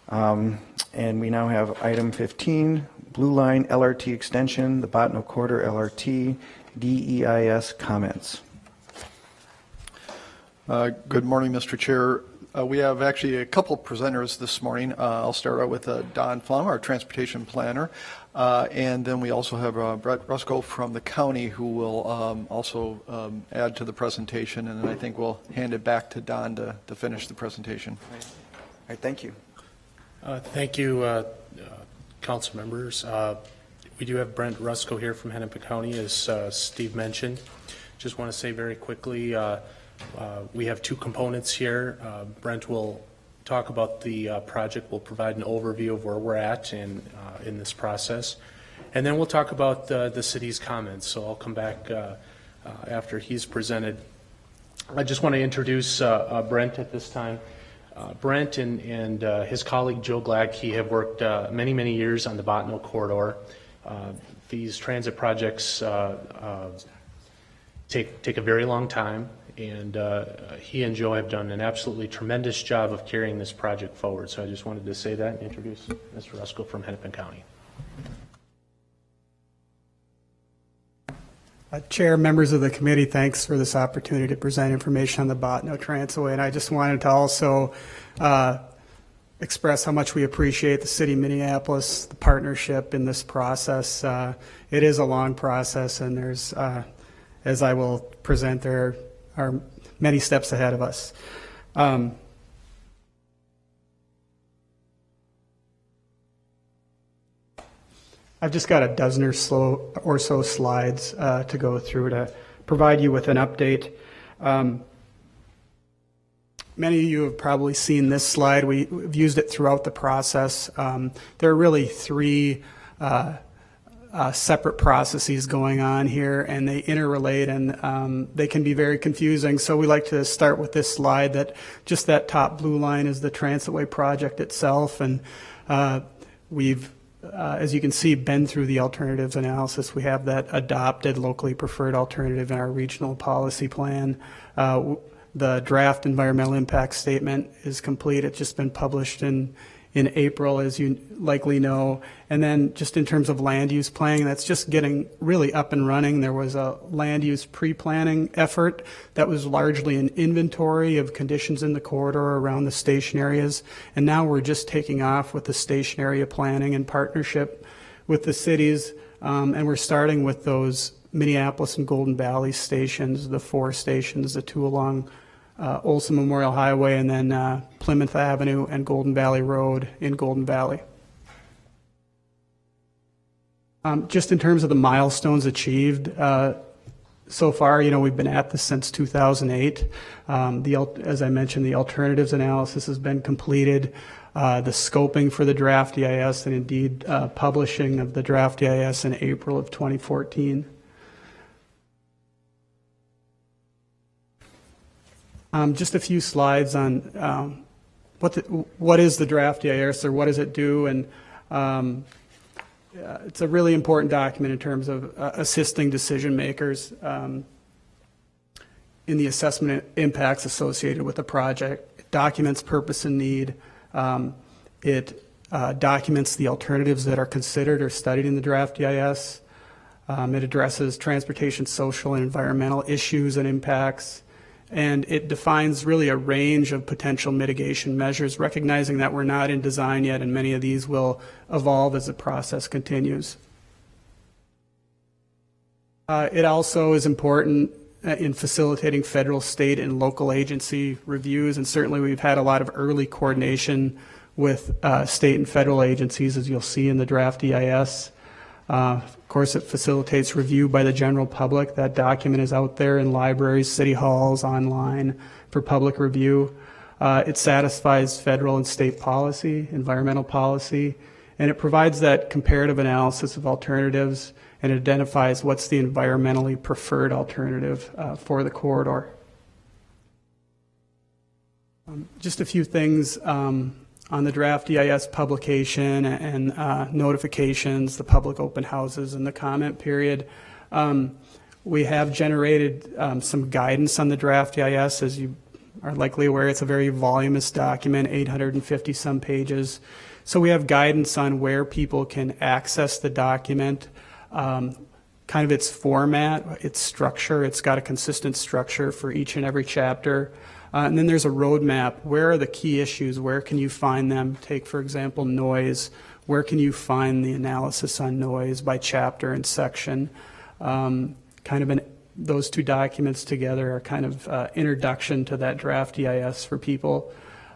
And we now have item 15, Blue Line LRT extension, the Botno Corridor LRT, DEIS comments. Good morning, Mr. Chair. We have actually a couple of presenters this morning. I'll start out with Don Flum, our transportation planner, and then we also have Brett Rusko from the county, who will also add to the presentation, and then I think we'll hand it back to Don to finish the presentation. All right, thank you. Thank you, council members. We do have Brent Rusko here from Hennepin County, as Steve mentioned. Just want to say very quickly, we have two components here. Brent will talk about the project. We'll provide an overview of where we're at in this process. And then we'll talk about the city's comments. So I'll come back after he's presented. I just want to introduce Brent at this time. Brent and his colleague Joe Gladkey have worked many, many years on the Botno Corridor. These transit projects take a very long time, and he and Joe have done an absolutely tremendous job of carrying this project forward. So I just wanted to say that and introduce Mr. Rusko from Hennepin County. Chair, members of the committee, thanks for this opportunity to present information on the Botno Transitway. And I just wanted to also express how much we appreciate the city of Minneapolis, the partnership in this process. It is a long process, and there's, as I will present, there are many steps ahead of us. I've just got a dozen or so slides to go through to provide you with an update. Many of you have probably seen this slide. We've used it throughout the process. There are really three separate processes going on here, and they interrelate, and they can be very confusing. So we like to start with this slide that just that top blue line is the Transitway project itself, and we've as you can see, been through the alternatives analysis. We have that adopted locally preferred alternative in our regional policy plan. The draft environmental impact statement is complete. It's just been published in April, as you likely know. And then just in terms of land use planning, that's just getting really up and running. There was a land use pre-planning effort that was largely an inventory of conditions in the corridor around the station areas. And now we're just taking off with the station area planning in partnership with the cities. And we're starting with those Minneapolis and Golden Valley stations, the 4 stations, the 2 along Olson Memorial Highway, and then Plymouth Avenue and Golden Valley Road in Golden Valley. Just in terms of the milestones achieved so far, we've been at this since 2008. As I mentioned, the alternatives analysis has been completed. The scoping for the draft EIS, and indeed publishing of the draft EIS in April of 2014. Just a few slides on what is the draft EIS, or what does it do, and it's a really important document in terms of assisting decision makers in the assessment impacts associated with the project. It documents purpose and need. It documents the alternatives that are considered or studied in the draft EIS. It addresses transportation, social, and environmental issues and impacts. And it defines really a range of potential mitigation measures, recognizing that we're not in design yet, and many of these will evolve as the process continues. It also is important in facilitating federal, state, and local agency reviews, and certainly we've had a lot of early coordination with state and federal agencies, as you'll see in the draft EIS. Of course, it facilitates review by the general public. That document is out there in libraries, city halls, online for public review. It satisfies federal and state policy, environmental policy, and it provides that comparative analysis of alternatives and identifies what's the environmentally preferred alternative for the corridor. Just a few things on the draft EIS publication and notifications, the public open houses, and the comment period. We have generated some guidance on the draft EIS. As you are likely aware, it's a very voluminous document, 850 some pages. So we have guidance on where people can access the document, kind of its format, its structure. It's got a consistent structure for each and every chapter. And then there's a roadmap. Where are the key issues? Where can you find them? Take, for example, noise. Where can you find the analysis on noise by chapter and section? Those two documents together are kind of introduction to that draft EIS for people.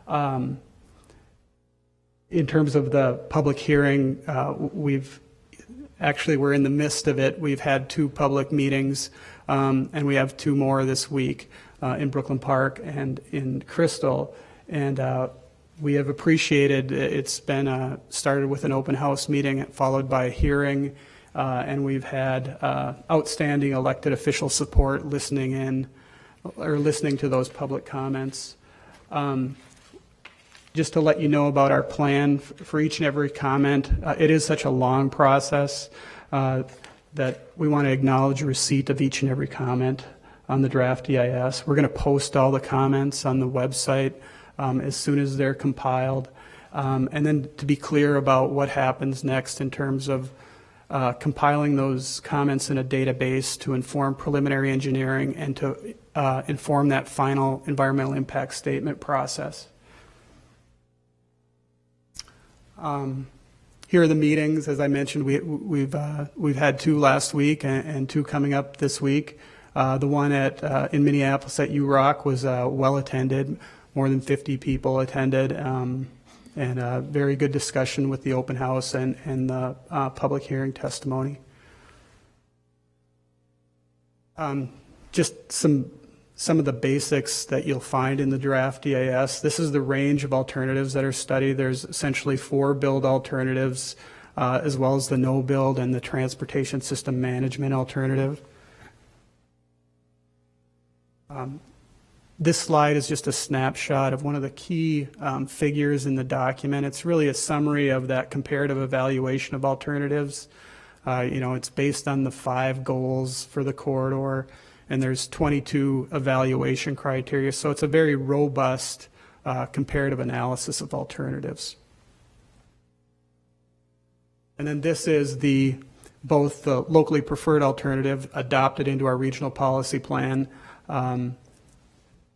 In terms of the public hearing, we're in the midst of it. We've had 2 public meetings, and we have 2 more this week. In Brooklyn Park and in Crystal, and we have appreciated it's been started with an open house meeting followed by a hearing, and we've had outstanding elected official support listening to those public comments. Just to let you know about our plan for each and every comment, it is such a long process that we want to acknowledge receipt of each and every comment on the draft EIS. We're going to post all the comments on the website as soon as they're compiled. And then to be clear about what happens next in terms of compiling those comments in a database to inform preliminary engineering and to inform that final environmental impact statement process. Here are the meetings. As I mentioned, we've had 2 last week and 2 coming up this week. The one in Minneapolis at URock was well attended. More than 50 people attended, and a very good discussion with the open house and the public hearing testimony. Just some of the basics that you'll find in the draft EIS. This is the range of alternatives that are studied. There's essentially 4 build alternatives, as well as the no build and the transportation system management alternative. This slide is just a snapshot of one of the key figures in the document. It's really a summary of that comparative evaluation of alternatives. It's based on the 5 goals for the corridor, and there's 22 evaluation criteria. So it's a very robust comparative analysis of alternatives. And then this is both the locally preferred alternative adopted into our regional policy plan,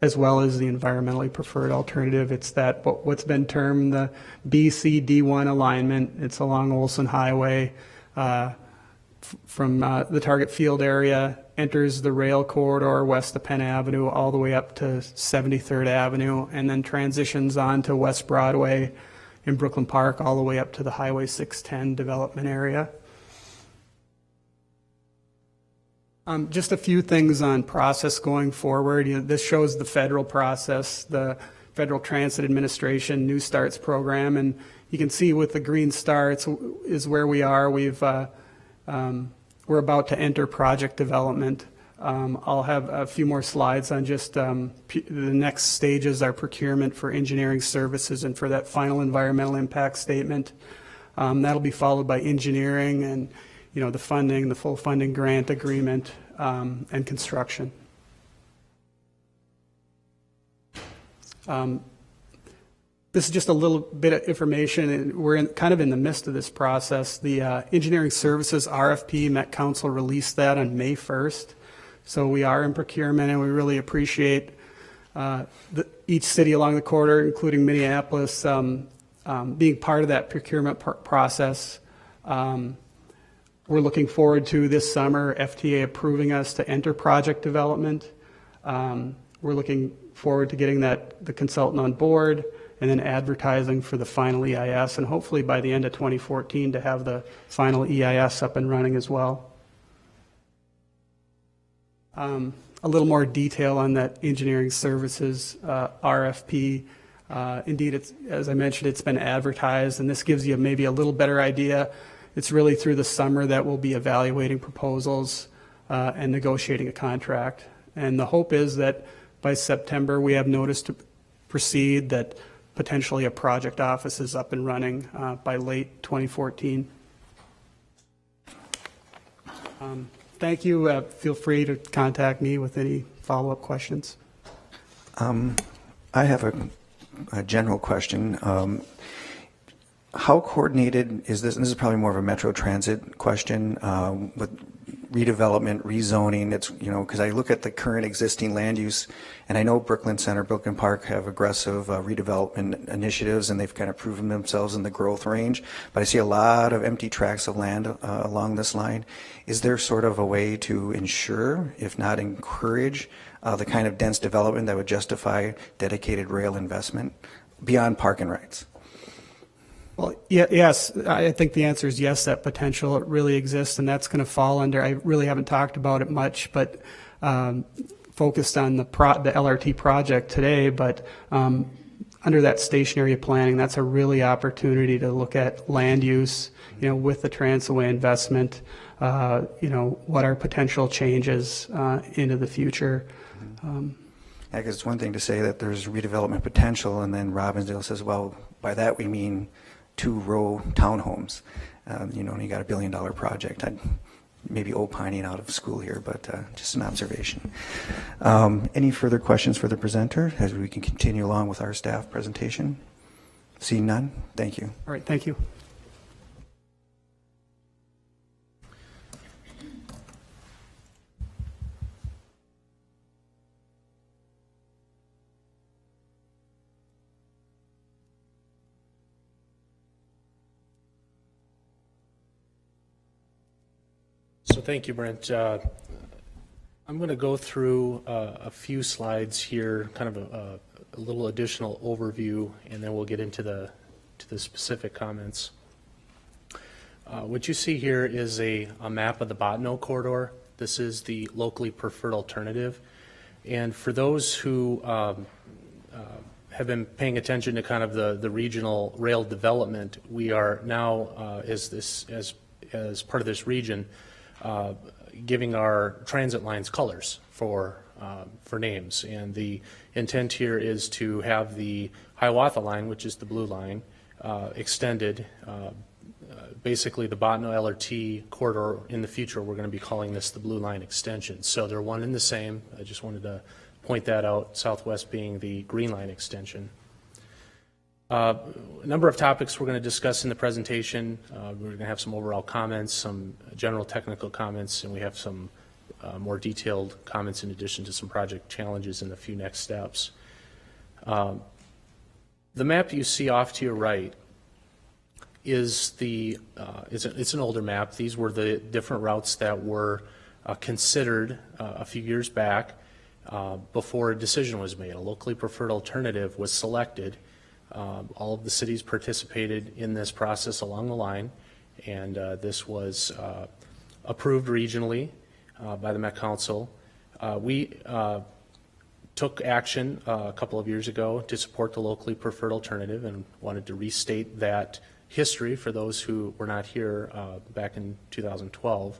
as well as the environmentally preferred alternative. It's what's been termed the BCD1 alignment. It's along Olson Highway from the target field area, enters the rail corridor west of Penn Avenue all the way up to 73rd Avenue, and then transitions on to West Broadway in Brooklyn Park all the way up to the Highway 610 development area. Just a few things on process going forward. This shows the federal process, the Federal Transit Administration New Starts program, and you can see with the green star is where we are. We're about to enter project development. I'll have a few more slides on just the next stages, our procurement for engineering services and for that final environmental impact statement. That'll be followed by engineering and the funding, the full funding grant agreement, and construction. This is just a little bit of information, and we're kind of in the midst of this process. The engineering services RFP, Met Council released that on May 1st. So we are in procurement, and we really appreciate each city along the corridor, including Minneapolis, being part of that procurement process. We're looking forward to this summer FTA approving us to enter project development. We're looking forward to getting the consultant on board and then advertising for the final EIS, and hopefully by the end of 2014 to have the final EIS up and running as well. A little more detail on that engineering services RFP. Indeed, as I mentioned, it's been advertised, and this gives you maybe a little better idea. It's really through the summer that we'll be evaluating proposals and negotiating a contract. And the hope is that by September we have notice to proceed, that potentially a project office is up and running by late 2014. Thank you. Feel free to contact me with any follow-up questions. I have a general question. How coordinated is this? And this is probably more of a Metro Transit question with redevelopment, rezoning. It's, because I look at the current existing land use, and I know Brooklyn Center, Brooklyn Park have aggressive redevelopment initiatives, and they've kind of proven themselves in the growth range. But I see a lot of empty tracts of land along this line. Is there sort of a way to ensure, if not encourage, the kind of dense development that would justify dedicated rail investment beyond park and rides? Well, yes, I think the answer is yes, that potential it really exists, and that's going to fall under, I really haven't talked about it much, but focused on the LRT project today, but under that station area planning, that's a really opportunity to look at land use, with the Transaway investment, what are potential changes into the future. I guess it's one thing to say that there's redevelopment potential, and then Robbinsdale says, well, by that we mean 2-row townhomes. You got $1 billion project. I'd maybe opining out of school here, but just an observation. Any further questions for the presenter as we can continue along with our staff presentation? Seeing none, thank you. All right, thank you. So thank you, Brent. I'm going to go through a few slides here, kind of a little additional overview, and then we'll get into the specific comments. What you see here is a map of the Bottineau corridor. This is the locally preferred alternative. And for those who have been paying attention to kind of the regional rail development, we are now, as part of this region, giving our transit lines colors for names. And the intent here is to have the Hiawatha line, which is the blue line, extended. Basically, the Bottineau LRT corridor in the future, we're going to be calling this the Blue Line extension. So they're one and the same. I just wanted to point that out, Southwest being the Green Line extension. A number of topics we're going to discuss in the presentation. We're going to have some overall comments, some general technical comments, and we have some more detailed comments in addition to some project challenges and a few next steps. The map you see off to your right is it's an older map. These were the different routes that were considered a few years back before a decision was made. A locally preferred alternative was selected. All of the cities participated in this process along the line, and this was approved regionally by the Met Council. We took action a couple of years ago to support the locally preferred alternative and wanted to restate that history for those who were not here back in 2012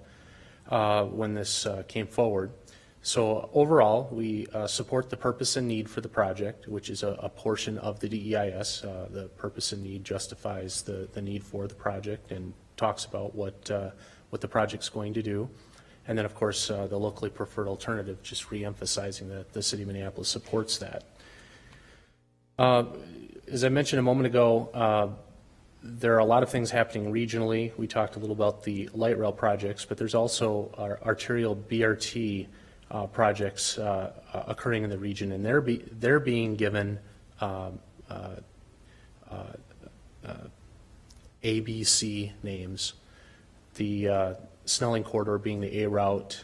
when this came forward. So overall, we support the purpose and need for the project, which is a portion of the DEIS. The purpose and need justifies the need for the project and talks about what the project's going to do. And then, of course, the locally preferred alternative, just re-emphasizing that the city of Minneapolis supports that. As I mentioned a moment ago, there are a lot of things happening regionally. We talked a little about the light rail projects, but there's also our arterial BRT projects occurring in the region, and they're being given ABC names. The Snelling corridor being the A route.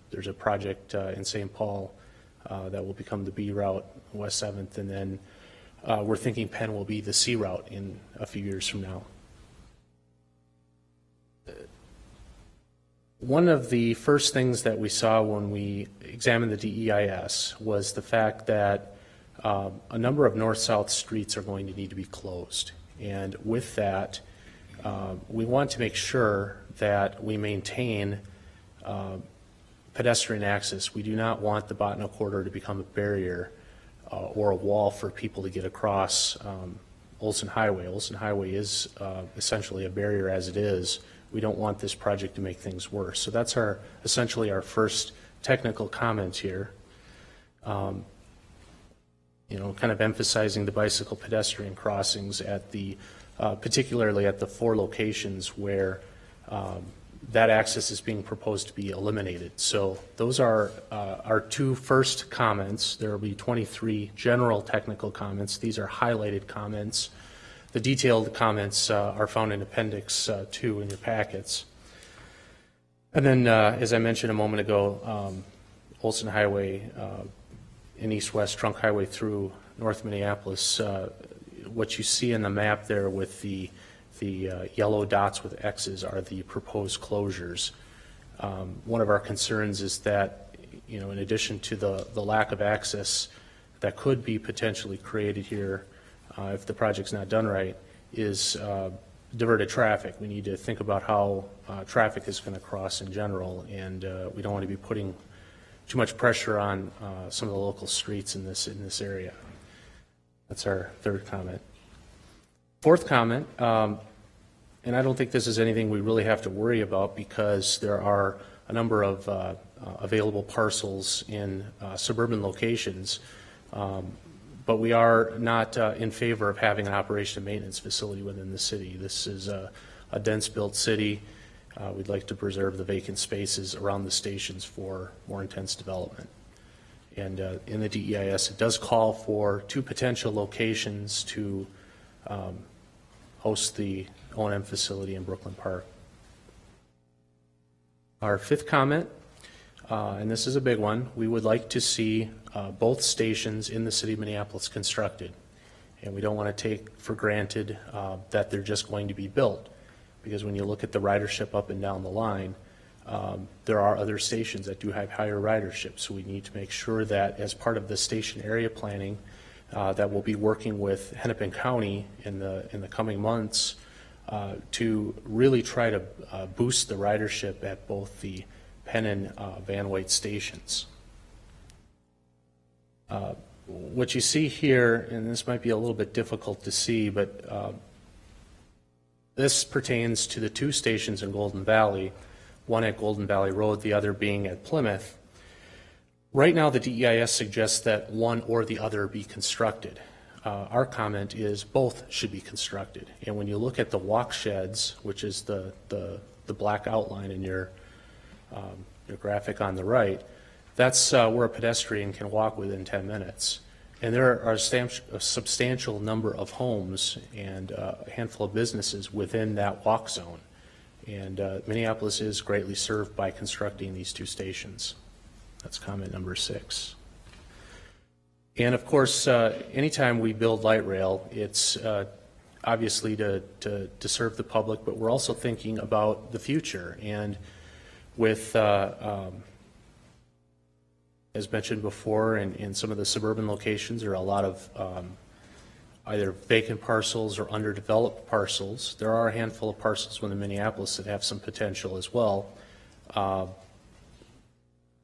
There's a project in St. Paul that will become the B route, West 7th, and then we're thinking Penn will be the C route in a few years from now. One of the first things that we saw when we examined the DEIS was the fact that a number of north-south streets are going to need to be closed. And with that, we want to make sure that we maintain pedestrian access. We do not want the Bottineau corridor to become a barrier or a wall for people to get across Olson Highway. Olson Highway is essentially a barrier as it is. We don't want this project to make things worse. So that's essentially our first technical comment here. Kind of emphasizing the bicycle pedestrian crossings at particularly at the 4 locations where that access is being proposed to be eliminated. So those are our 2 first comments. There will be 23 general technical comments. These are highlighted comments. The detailed comments are found in Appendix 2 in your packets. And then, as I mentioned a moment ago, Olson Highway and east-west trunk highway through North Minneapolis. What you see in the map there with the yellow dots with X's are the proposed closures. One of our concerns is that, in addition to the lack of access that could be potentially created here if the project's not done right, is diverted traffic. We need to think about how traffic is going to cross in general, and we don't want to be putting too much pressure on some of the local streets in this area. That's our third comment. Fourth comment, and I don't think this is anything we really have to worry about because there are a number of available parcels in suburban locations, but we are not in favor of having an operation and maintenance facility within the city. This is a dense built city. We'd like to preserve the vacant spaces around the stations for more intense development. And in the DEIS, it does call for 2 potential locations to host the O&M facility in Brooklyn Park. Our fifth comment, and this is a big one, we would like to see both stations in the city of Minneapolis constructed. And we don't want to take for granted that they're just going to be built, because when you look at the ridership up and down the line, there are other stations that do have higher ridership. So we need to make sure that as part of the station area planning that we'll be working with Hennepin County in the coming months to really try to boost the ridership at both the Penn and Van Wert stations. What you see here, and this might be a little bit difficult to see, but this pertains to the two stations in Golden Valley, one at Golden Valley Road, the other being at Plymouth. Right now, the DEIS suggests that one or the other be constructed. Our comment is both should be constructed. And when you look at the walk sheds, which is the black outline in your graphic on the right, that's where a pedestrian can walk within 10 minutes. And there are a substantial number of homes and a handful of businesses within that walk zone. And Minneapolis is greatly served by constructing these two stations. That's comment number 6. And of course, anytime we build light rail, it's obviously to serve the public, but we're also thinking about the future. And with, as mentioned before, in some of the suburban locations, there are a lot of either vacant parcels or underdeveloped parcels. There are a handful of parcels within Minneapolis that have some potential as well.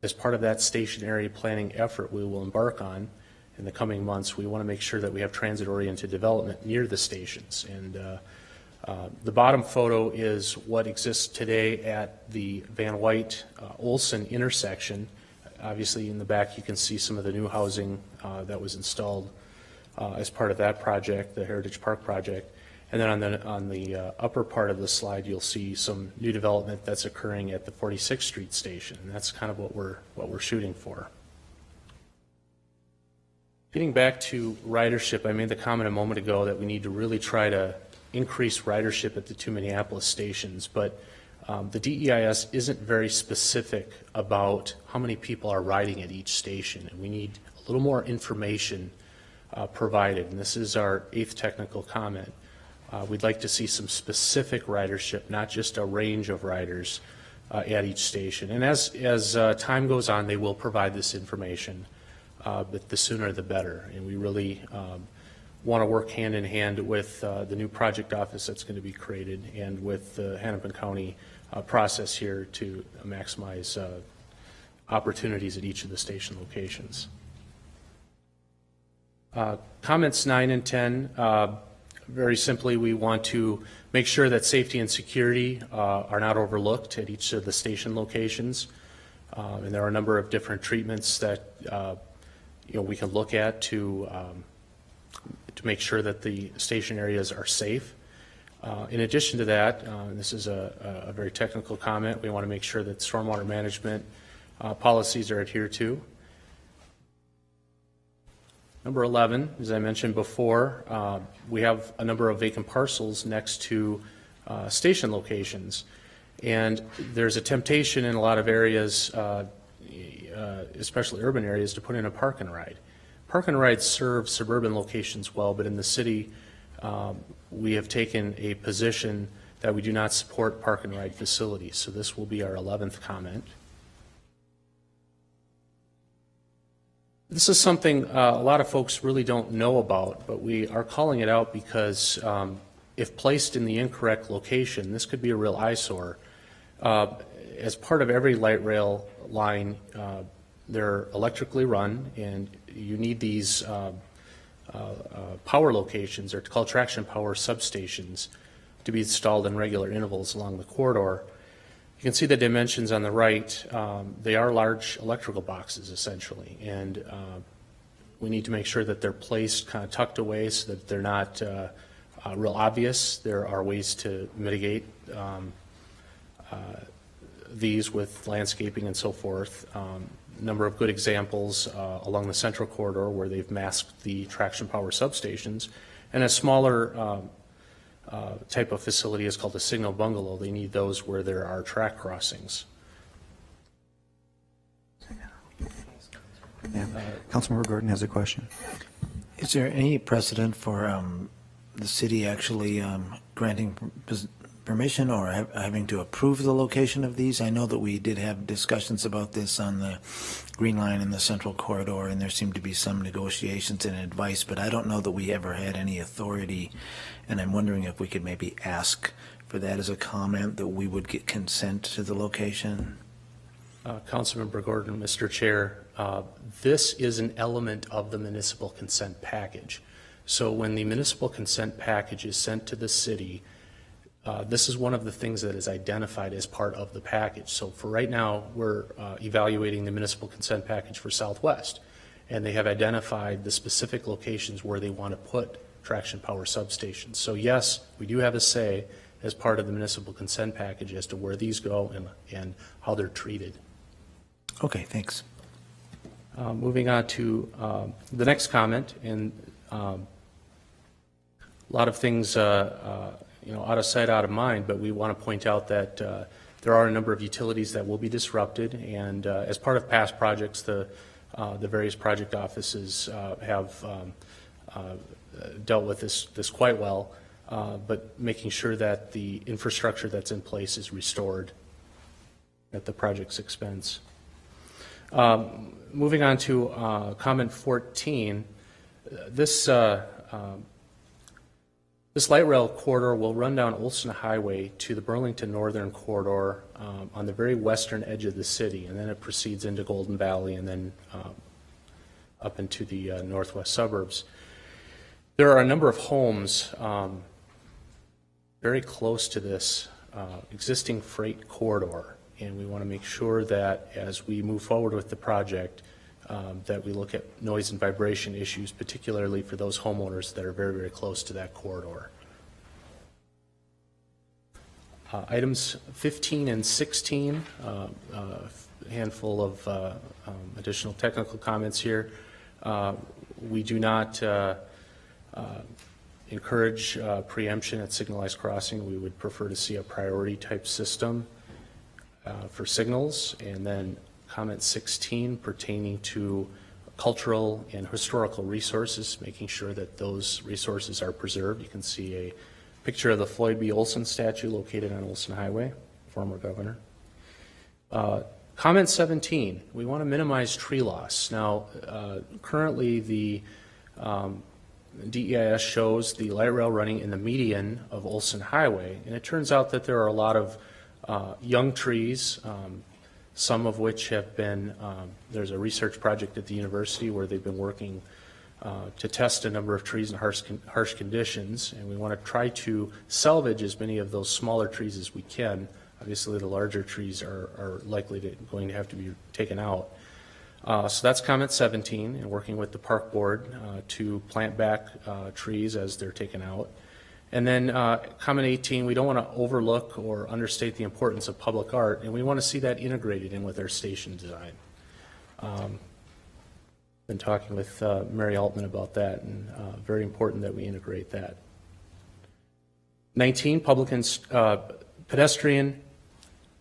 As part of that station area planning effort we will embark on in the coming months, we want to make sure that we have transit-oriented development near the stations. And the bottom photo is what exists today at the Van Wert-Olson intersection. Obviously, in the back, you can see some of the new housing that was installed as part of that project, the Heritage Park project. And then on the upper part of the slide, you'll see some new development that's occurring at the 46th Street station. And that's kind of what we're shooting for. Getting back to ridership, I made the comment a moment ago that we need to really try to increase ridership at the two Minneapolis stations, but the DEIS isn't very specific about how many people are riding at each station, and we need a little more information provided. And this is our 8th technical comment. We'd like to see some specific ridership, not just a range of riders at each station. And as time goes on, they will provide this information. But the sooner the better. And we really want to work hand in hand with the new project office that's going to be created and with the Hennepin County process here to maximize opportunities at each of the station locations. Comments 9 and 10, very simply, we want to make sure that safety and security are not overlooked at each of the station locations. And there are a number of different treatments that we can look at to make sure that the station areas are safe. In addition to that, and this is a very technical comment, we want to make sure that stormwater management policies are adhered to. Number 11, as I mentioned before, we have a number of vacant parcels next to station locations. And there's a temptation in a lot of areas, especially urban areas, to put in a park and ride. Park and rides serve suburban locations well, but in the city, we have taken a position that we do not support park and ride facilities. So this will be our 11th comment. This is something a lot of folks really don't know about, but we are calling it out because if placed in the incorrect location, this could be a real eyesore. As part of every light rail line, they're electrically run, and you need these power locations, or called traction power substations, to be installed in regular intervals along the corridor. You can see the dimensions on the right. They are large electrical boxes, essentially, and we need to make sure that they're placed kind of tucked away so that they're not real obvious. There are ways to mitigate these with landscaping and so forth. Number of good examples along the central corridor where they've masked the traction power substations, and a smaller type of facility is called a signal bungalow. They need those where there are track crossings. Yeah. Councilmember Gordon has a question. Is there any precedent for the city actually granting permission or having to approve the location of these? I know that we did have discussions about this on the Green Line and the Central Corridor, and there seemed to be some negotiations and advice, but I don't know that we ever had any authority, and I'm wondering if we could maybe ask for that as a comment, that we would get consent to the location. Councilmember Gordon, Mr. Chair, this is an element of the municipal consent package. So when the municipal consent package is sent to the city, this is one of the things that is identified as part of the package. So for right now, we're evaluating the municipal consent package for Southwest, and they have identified the specific locations where they want to put traction power substations. So yes, we do have a say as part of the municipal consent package as to where these go and how they're treated. Okay, thanks. Moving on to the next comment, and a lot of things, out of sight, out of mind, but we want to point out that there are a number of utilities that will be disrupted, and as part of past projects, the various project offices have dealt with this quite well, but making sure that the infrastructure that's in place is restored at the project's expense. Moving on to comment 14, this light rail corridor will run down Olson Highway to the Burlington Northern Corridor on the very western edge of the city, and then it proceeds into Golden Valley and then up into the northwest suburbs. There are a number of homes very close to this existing freight corridor, and we want to make sure that as we move forward with the project, that we look at noise and vibration issues, particularly for those homeowners that are very, very close to that corridor. Items 15 and 16, a handful of additional technical comments here. We do not encourage preemption at signalized crossing. We would prefer to see a priority type system for signals. And then comment 16 pertaining to cultural and historical resources, making sure that those resources are preserved. You can see a picture of the Floyd B. Olson statue located on Olson Highway, former governor. Comment 17, we want to minimize tree loss. Now, currently the DEIS shows the light rail running in the median of Olson Highway, and it turns out that there are a lot of young trees, some of which have been, there's a research project at the university where they've been working to test a number of trees in harsh conditions, and we want to try to salvage as many of those smaller trees as we can. Obviously, the larger trees are likely going to have to be taken out. So that's comment 17, and working with the park board to plant back trees as they're taken out. And then comment 18, we don't want to overlook or understate the importance of public art, and we want to see that integrated in with our station design. Been talking with Mary Altman about that, and very important that we integrate that. 19, public and pedestrian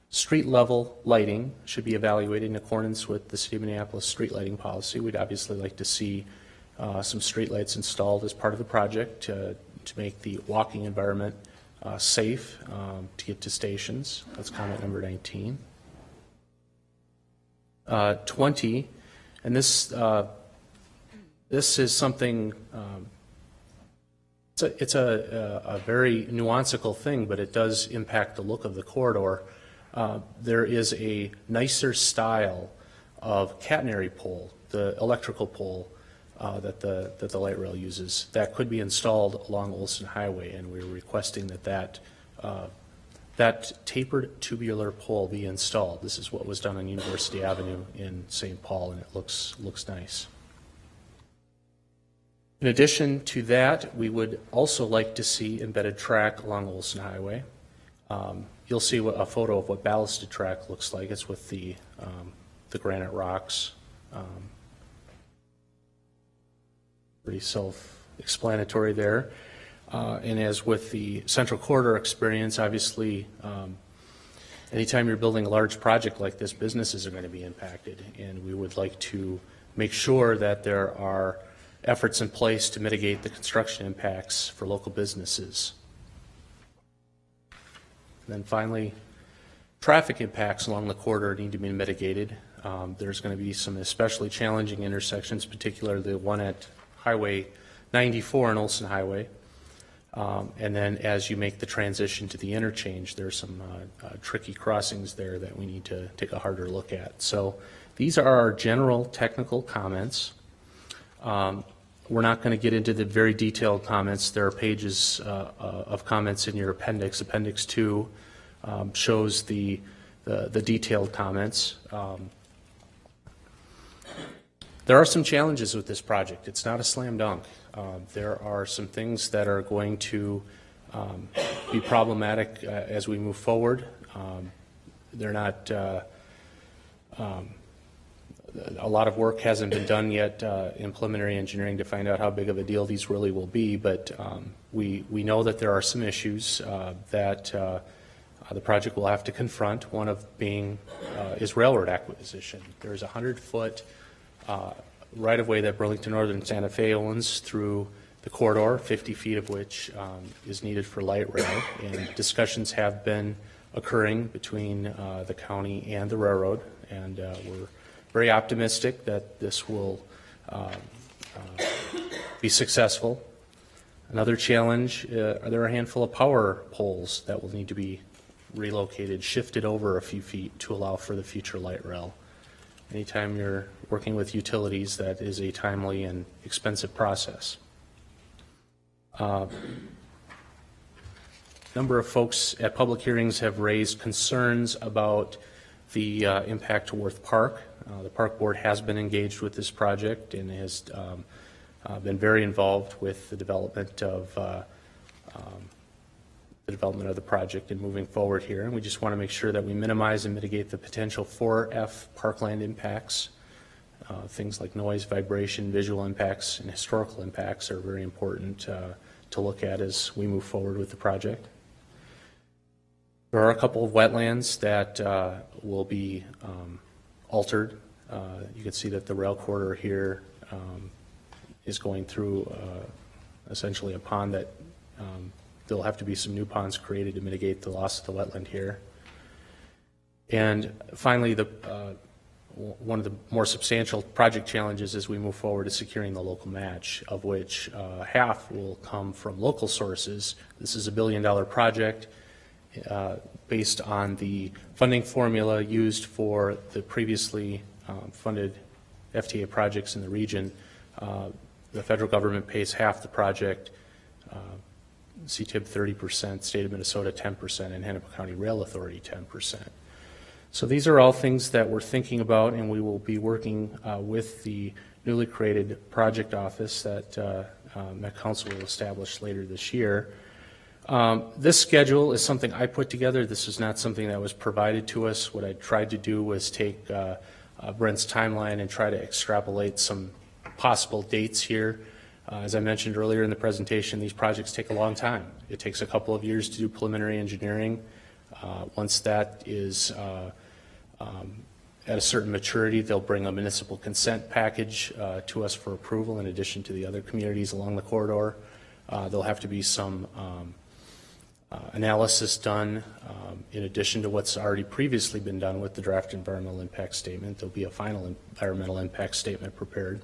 street level lighting should be evaluated in accordance with the City of Minneapolis street lighting policy. We'd obviously like to see some street lights installed as part of the project to make the walking environment safe to get to stations. That's comment number 19. 20, and this is something, it's a very nuanceical thing, but it does impact the look of the corridor. There is a nicer style of catenary pole, the electrical pole that the light rail uses, that could be installed along Olson Highway, and we're requesting that tapered tubular pole be installed. This is what was done on University Avenue in St. Paul, and it looks nice. In addition to that, we would also like to see embedded track along Olson Highway. You'll see a photo of what ballasted track looks like. It's with the granite rocks. Pretty self-explanatory there. And as with the Central Corridor experience, obviously, anytime you're building a large project like this, businesses are going to be impacted, and we would like to make sure that there are efforts in place to mitigate the construction impacts for local businesses. And then finally, traffic impacts along the corridor need to be mitigated. There's going to be some especially challenging intersections, particularly the one at Highway 94 and Olson Highway. And then as you make the transition to the interchange, there's some tricky crossings there that we need to take a harder look at. So these are our general technical comments. We're not going to get into the very detailed comments. There are pages of comments in your appendix. Appendix 2 shows the detailed comments. There are some challenges with this project. It's not a slam dunk. There are some things that are going to be problematic as we move forward. They're not, a lot of work hasn't been done yet in preliminary engineering to find out how big of a deal these really will be, but we know that there are some issues that the project will have to confront. One of being is railroad acquisition. There's a 100-foot right-of-way that Burlington Northern Santa Fe owns through the corridor, 50 feet of which is needed for light rail, and discussions have been occurring between the county and the railroad, and we're very optimistic that this will be successful. Another challenge, there are a handful of power poles that will need to be relocated, shifted over a few feet to allow for the future light rail. Anytime you're working with utilities, that is a timely and expensive process. Number of folks at public hearings have raised concerns about the impact to Worth Park. The Park Board has been engaged with this project and has been very involved with the development of the project and moving forward here. And we just want to make sure that we minimize and mitigate the potential 4F parkland impacts. Things like noise, vibration, visual impacts, and historical impacts are very important to look at as we move forward with the project. There are a couple of wetlands that will be altered. You can see that the rail corridor here is going through essentially a pond that there'll have to be some new ponds created to mitigate the loss of the wetland here. And finally, one of the more substantial project challenges as we move forward is securing the local match, of which half will come from local sources. This is a $1 billion project based on the funding formula used for the previously funded FTA projects in the region. The federal government pays half the project, CTIB 30%, State of Minnesota 10%, and Hennepin County Rail Authority 10%. So these are all things that we're thinking about, and we will be working with the newly created project office that Met Council will establish later this year. This schedule is something I put together. This is not something that was provided to us. What I tried to do was take Brent's timeline and try to extrapolate some possible dates here. As I mentioned earlier in the presentation, these projects take a long time. It takes a couple of years to do preliminary engineering. Once that is at a certain maturity, they'll bring a municipal consent package to us for approval in addition to the other communities along the corridor. There'll have to be some analysis done in addition to what's already previously been done with the draft environmental impact statement. There'll be a final environmental impact statement prepared.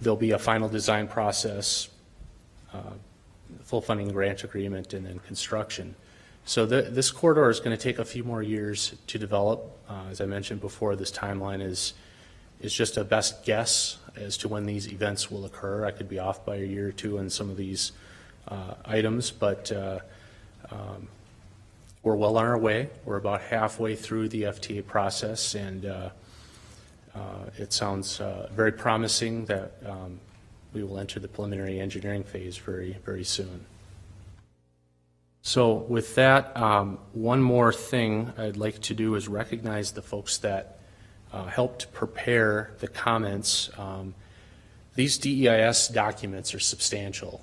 There'll be a final design process, full funding grant agreement, and then construction. So this corridor is going to take a few more years to develop. As I mentioned before, this timeline is just a best guess as to when these events will occur. I could be off by a year or two in some of these items, but we're well on our way. We're about halfway through the FTA process, and it sounds very promising that we will enter the preliminary engineering phase very, very soon. So with that, one more thing I'd like to do is recognize the folks that helped prepare the comments. These DEIS documents are substantial.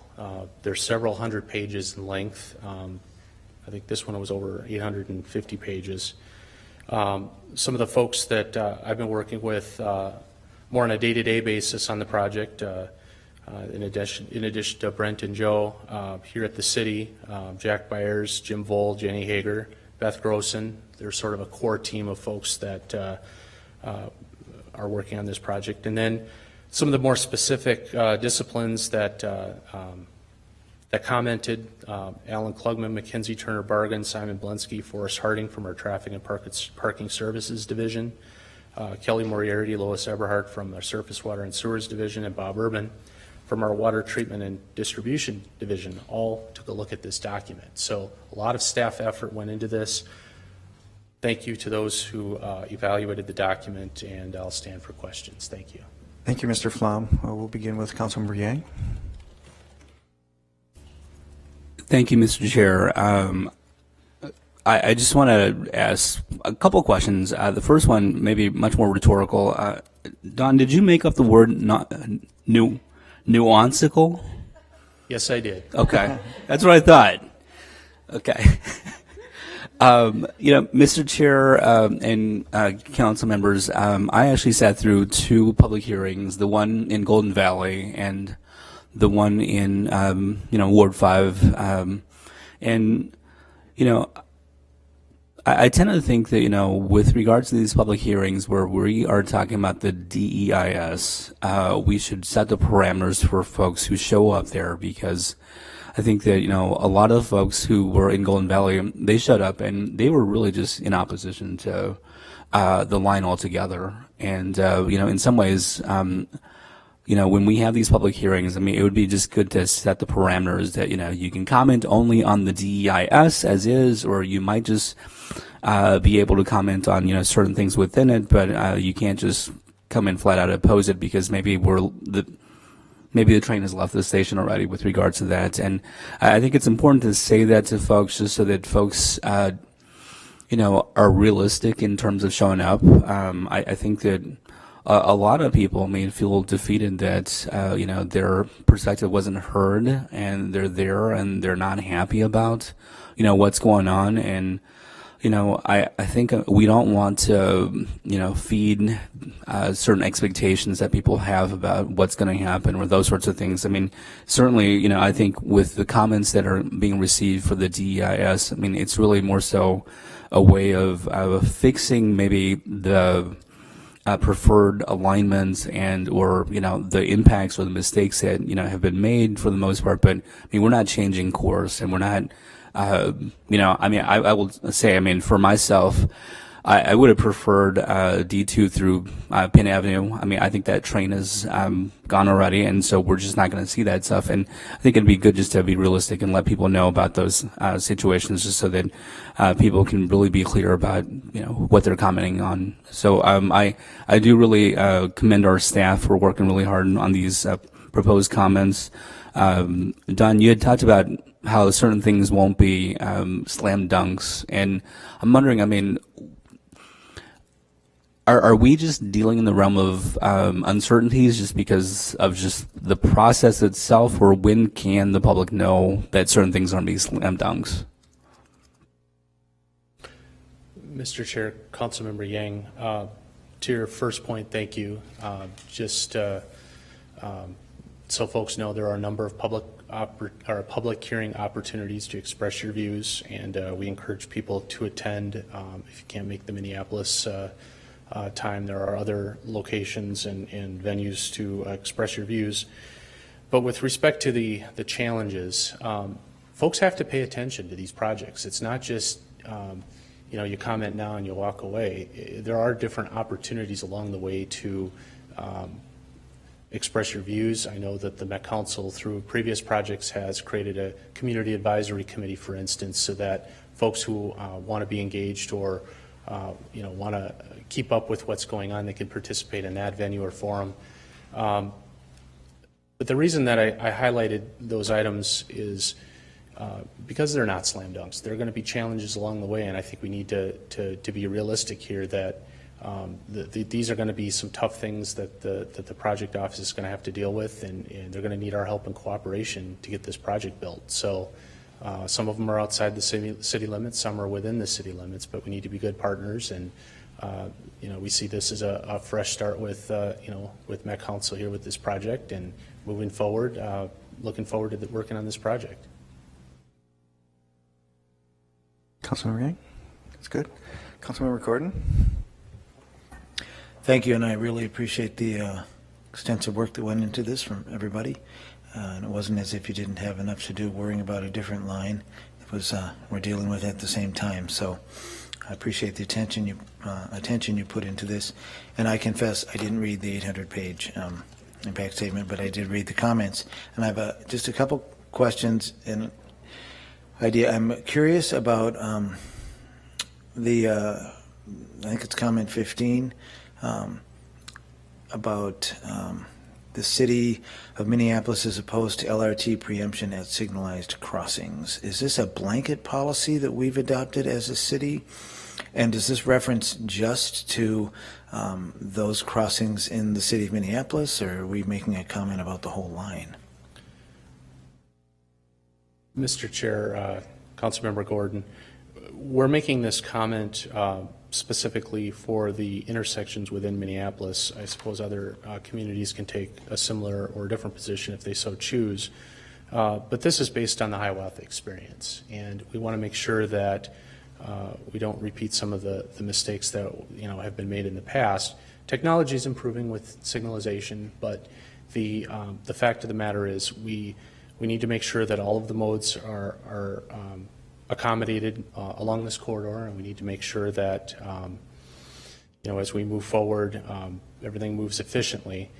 They're several hundred pages in length. I think this one was over 850 pages. Some of the folks that I've been working with more on a day-to-day basis on the project. In addition to Brent and Joe here at the city, Jack Byers, Jim Voll, Jenny Hager, Beth Grossen, they're sort of a core team of folks that are working on this project. And then some of the more specific disciplines that commented, Alan Klugman, Mackenzie Turner Bargan, Simon Blensky, Forrest Harding from our Traffic and Parking Services Division, Kelly Moriarty, Lois Eberhardt from our Surface Water and Sewers Division, and Bob Urban from our Water Treatment and Distribution Division all took a look at this document. So a lot of staff effort went into this. Thank you to those who evaluated the document, and I'll stand for questions. Thank you. Thank you, Mr. Flom. We'll begin with Councilmember Yang. Thank you, Mr. Chair. I just want to ask a couple questions. The first one may be much more rhetorical. Don, did you make up the word nuancical? Yes, I did. Okay, that's what I thought. Okay. Mr. Chair and council members, I actually sat through two public hearings, the one in Golden Valley and the one in, Ward 5. I tend to think that, with regards to these public hearings where we are talking about the DEIS, we should set the parameters for folks who show up there, because I think that, a lot of folks who were in Golden Valley, they showed up and they were really just in opposition to the line altogether. And, in some ways, when we have these public hearings, it would be just good to set the parameters that, you can comment only on the DEIS as is, or you might just be able to comment on, certain things within it, but you can't just come in flat out oppose it because maybe the train has left the station already with regards to that. And I think it's important to say that to folks just so that folks, are realistic in terms of showing up. I think that a lot of people may feel defeated that, their perspective wasn't heard, and they're there and they're not happy about, what's going on. And, I think we don't want to, feed certain expectations that people have about what's going to happen or those sorts of things. Certainly, I think with the comments that are being received for the DEIS, it's really more so a way of fixing maybe the preferred alignments and or the impacts or the mistakes that have been made for the most part. But we're not changing course, and we're not I will say, for myself, I would have preferred D2 through Penn Avenue. I think that train is gone already, and so we're just not going to see that stuff. And I think it'd be good just to be realistic and let people know about those situations, just so that people can really be clear about what they're commenting on. So I do really commend our staff for working really hard on these proposed comments. Don, you had talked about how certain things won't be slam dunks, and I'm wondering, are we just dealing in the realm of uncertainties just because of just the process itself, or when can the public know that certain things aren't being slam dunks? Mr. Chair, Councilmember Yang, to your first point, thank you. So folks know, there are a number of public hearing opportunities to express your views, and we encourage people to attend. If you can't make the Minneapolis time, there are other locations and venues to express your views. But with respect to the challenges, folks have to pay attention to these projects. It's not just you comment now and you walk away. There are different opportunities along the way to express your views. I know that the Met Council, through previous projects, has created a community advisory committee, for instance, so that folks who want to be engaged or want to keep up with what's going on, they can participate in that venue or forum. But the reason that I highlighted those items is because they're not slam dunks. There are going to be challenges along the way, and I think we need to be realistic here that these are going to be some tough things that the project office is going to have to deal with, and they're going to need our help and cooperation to get this project built. So some of them are outside the city limits, some are within the city limits, but we need to be good partners, and we see this as a fresh start with, with Met Council here with this project and moving forward, looking forward to working on this project. Councilmember Yang? That's good. Councilmember Gordon? Thank you, and I really appreciate the extensive work that went into this from everybody. And it wasn't as if you didn't have enough to do worrying about a different line. It was we're dealing with it at the same time. So I appreciate the attention you put into this. And I confess I didn't read the 800-page impact statement, but I did read the comments. And I have just a couple questions and idea. I'm curious about I think it's comment 15. About the city of Minneapolis is opposed to LRT preemption at signalized crossings. Is this a blanket policy that we've adopted as a city? And does this reference just to those crossings in the city of Minneapolis, or are we making a comment about the whole line? Mr. Chair, Councilmember Gordon, we're making this comment specifically for the intersections within Minneapolis. I suppose other communities can take a similar or different position if they so choose. But this is based on the Hiawatha experience, and we want to make sure that we don't repeat some of the mistakes that have been made in the past. Technology is improving with signalization, but the fact of the matter is we need to make sure that all of the modes are accommodated along this corridor, and we need to make sure that as we move forward, everything moves efficiently.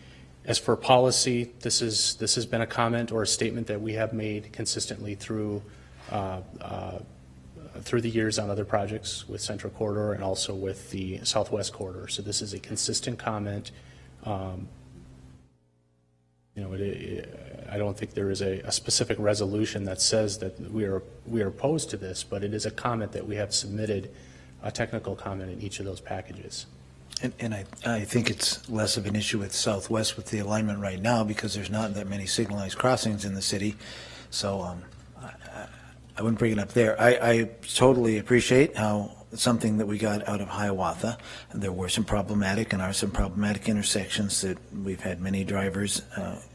As for policy, this has been a comment or a statement that we have made consistently through the years on other projects with Central Corridor and also with the Southwest Corridor. So this is a consistent comment. I don't think there is a specific resolution that says that we are opposed to this, but it is a comment that we have submitted, a technical comment in each of those packages. And I think it's less of an issue with Southwest with the alignment right now because there's not that many signalized crossings in the city. So I wouldn't bring it up there. I totally appreciate how something that we got out of Hiawatha. There were some problematic and are some problematic intersections that we've had many drivers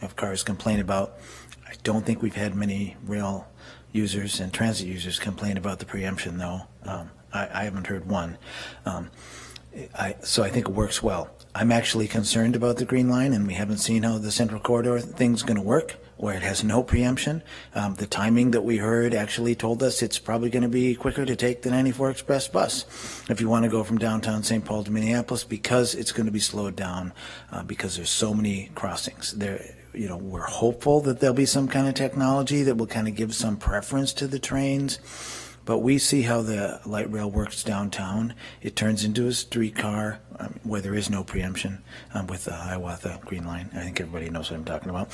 of cars complain about. I don't think we've had many rail users and transit users complain about the preemption, though. I haven't heard one. So I think it works well. I'm actually concerned about the Green Line, and we haven't seen how the Central Corridor thing's going to work, where it has no preemption. The timing that we heard actually told us it's probably going to be quicker to take the 94 Express bus if you want to go from downtown St. Paul to Minneapolis, because it's going to be slowed down because there's so many crossings. We're hopeful that there'll be some kind of technology that will kind of give some preference to the trains. But we see how the light rail works downtown. It turns into a streetcar where there is no preemption with the Hiawatha Green Line. I think everybody knows what I'm talking about.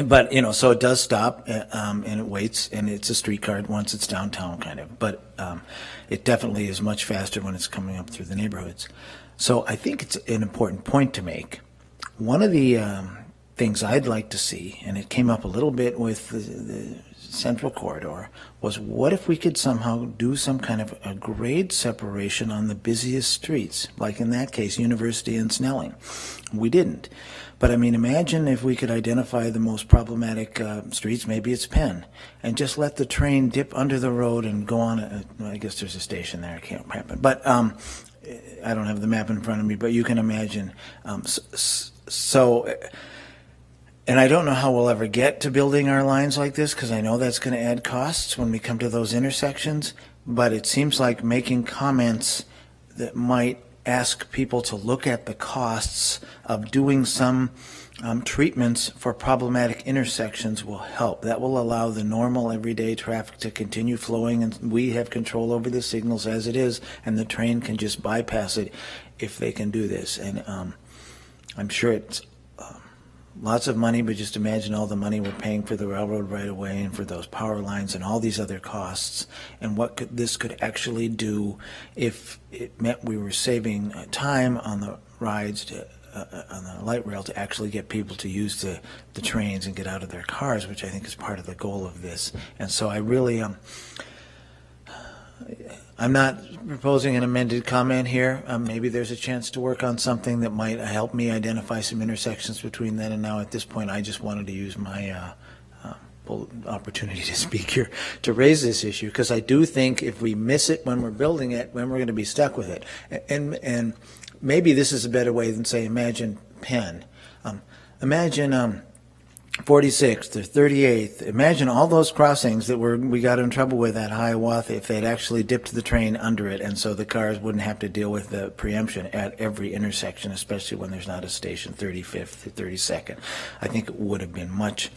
But, so it does stop and it waits, and it's a streetcar once it's downtown kind of. But it definitely is much faster when it's coming up through the neighborhoods. So I think it's an important point to make. One of the things I'd like to see, and it came up a little bit with the Central Corridor, was what if we could somehow do some kind of a grade separation on the busiest streets, like in that case, University and Snelling. We didn't. But I mean, imagine if we could identify the most problematic streets, maybe it's Penn, and just let the train dip under the road and go on. I guess there's a station there, it can't happen. But I don't have the map in front of me, but you can imagine. And I don't know how we'll ever get to building our lines like this, because I know that's going to add costs when we come to those intersections, but it seems like making comments that might ask people to look at the costs of doing some treatments for problematic intersections will help. That will allow the normal everyday traffic to continue flowing, and we have control over the signals as it is, and the train can just bypass it if they can do this. And I'm sure it's lots of money, but just imagine all the money we're paying for the railroad right away and for those power lines and all these other costs, and what this could actually do if it meant we were saving time on the rides on the light rail to actually get people to use the trains and get out of their cars, which I think is part of the goal of this. And so I really I'm not proposing an amended comment here. Maybe there's a chance to work on something that might help me identify some intersections between then and now. At this point, I just wanted to use my full opportunity to speak here to raise this issue, because I do think if we miss it when we're building it, then we're going to be stuck with it. And maybe this is a better way than, say, imagine Penn. Imagine 46th or 38th. Imagine all those crossings that we got in trouble with at Hiawatha if they'd actually dipped the train under it, and so the cars wouldn't have to deal with the preemption at every intersection, especially when there's not a station 35th or 32nd. I think it would have been much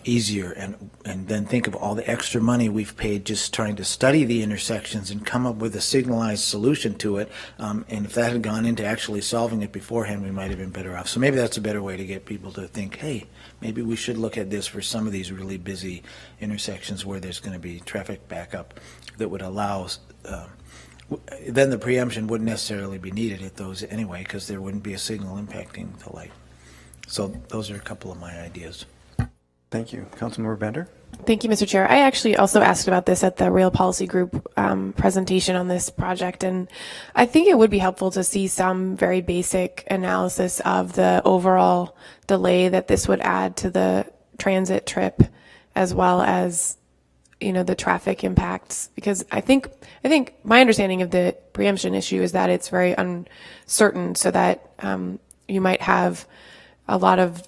easier, and then think of all the extra money we've paid just trying to study the intersections and come up with a signalized solution to it. And if that had gone into actually solving it beforehand, we might have been better off. So maybe that's a better way to get people to think, hey, maybe we should look at this for some of these really busy intersections where there's going to be traffic backup that would allow then the preemption wouldn't necessarily be needed at those anyway, because there wouldn't be a signal impacting the light. So those are a couple of my ideas. Thank you. Councilmember Bender? Thank you, Mr. Chair. I actually also asked about this at the Rail Policy Group presentation on this project, and I think it would be helpful to see some very basic analysis of the overall delay that this would add to the transit trip, as well as, the traffic impacts. Because I think my understanding of the preemption issue is that it's very uncertain, so that you might have a lot of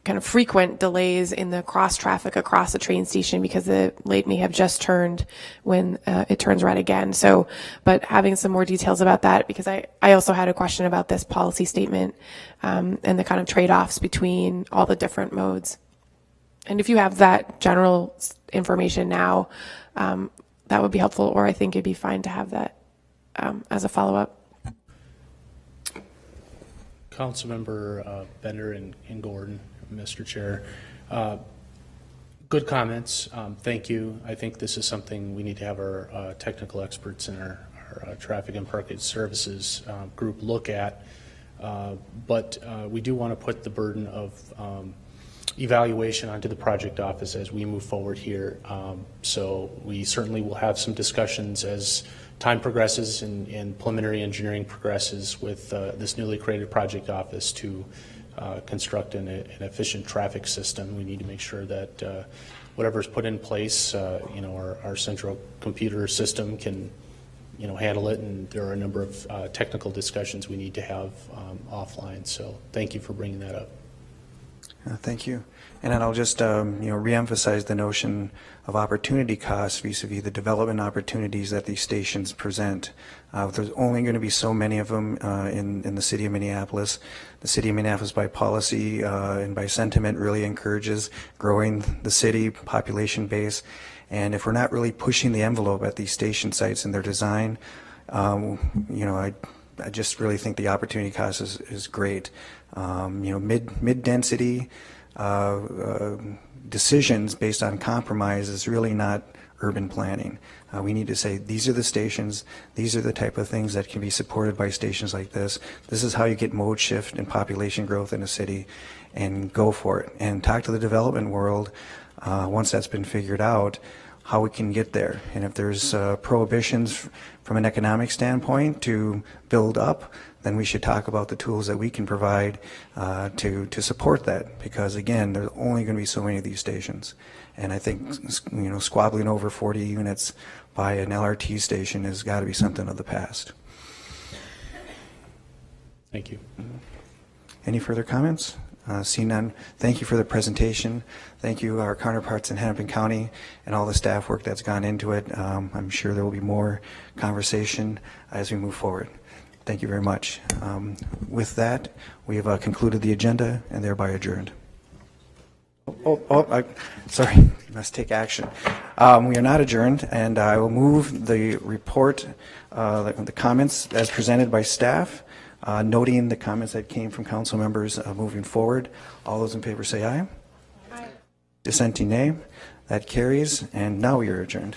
kind of frequent delays in the cross traffic across the train station because the light may have just turned when it turns red again. So, but having some more details about that, because I also had a question about this policy statement and the kind of trade-offs between all the different modes. And if you have that general information now, that would be helpful, or I think it'd be fine to have that as a follow-up. Councilmember Bender and Gordon, Mr. Chair. Good comments. Thank you. I think this is something we need to have our technical experts in our traffic and parking services group look at. But we do want to put the burden of evaluation onto the project office as we move forward here. So we certainly will have some discussions as time progresses and preliminary engineering progresses with this newly created project office to construct an efficient traffic system. We need to make sure that whatever's put in place, our central computer system can, handle it. And there are a number of technical discussions we need to have offline. So thank you for bringing that up. Thank you. And then I'll just reemphasize the notion of opportunity costs vis-a-vis the development opportunities that these stations present. There's only going to be so many of them in the city of Minneapolis. The city of Minneapolis, by policy and by sentiment, really encourages growing the city population base. And if we're not really pushing the envelope at these station sites and their design, I just really think the opportunity cost is great. Mid-density decisions based on compromise is really not urban planning. We need to say, these are the stations, these are the type of things that can be supported by stations like this. This is how you get mode shift and population growth in a city, and go for it. And talk to the development world, once that's been figured out, how we can get there. And if there's prohibitions from an economic standpoint to build up, then we should talk about the tools that we can provide to support that. Because again, there's only going to be so many of these stations. And I think, squabbling over 40 units by an LRT station has got to be something of the past. Thank you. Any further comments? Seeing none, thank you for the presentation. Thank you, our counterparts in Hennepin County, and all the staff work that's gone into it. I'm sure there will be more conversation as we move forward. Thank you very much. With that, we have concluded the agenda and thereby adjourned. Sorry, must take action. We are not adjourned, and I will move the report, the comments as presented by staff, noting the comments that came from council members moving forward. All those in favor say aye. Aye. Dissenting nay. That carries, and now we are adjourned.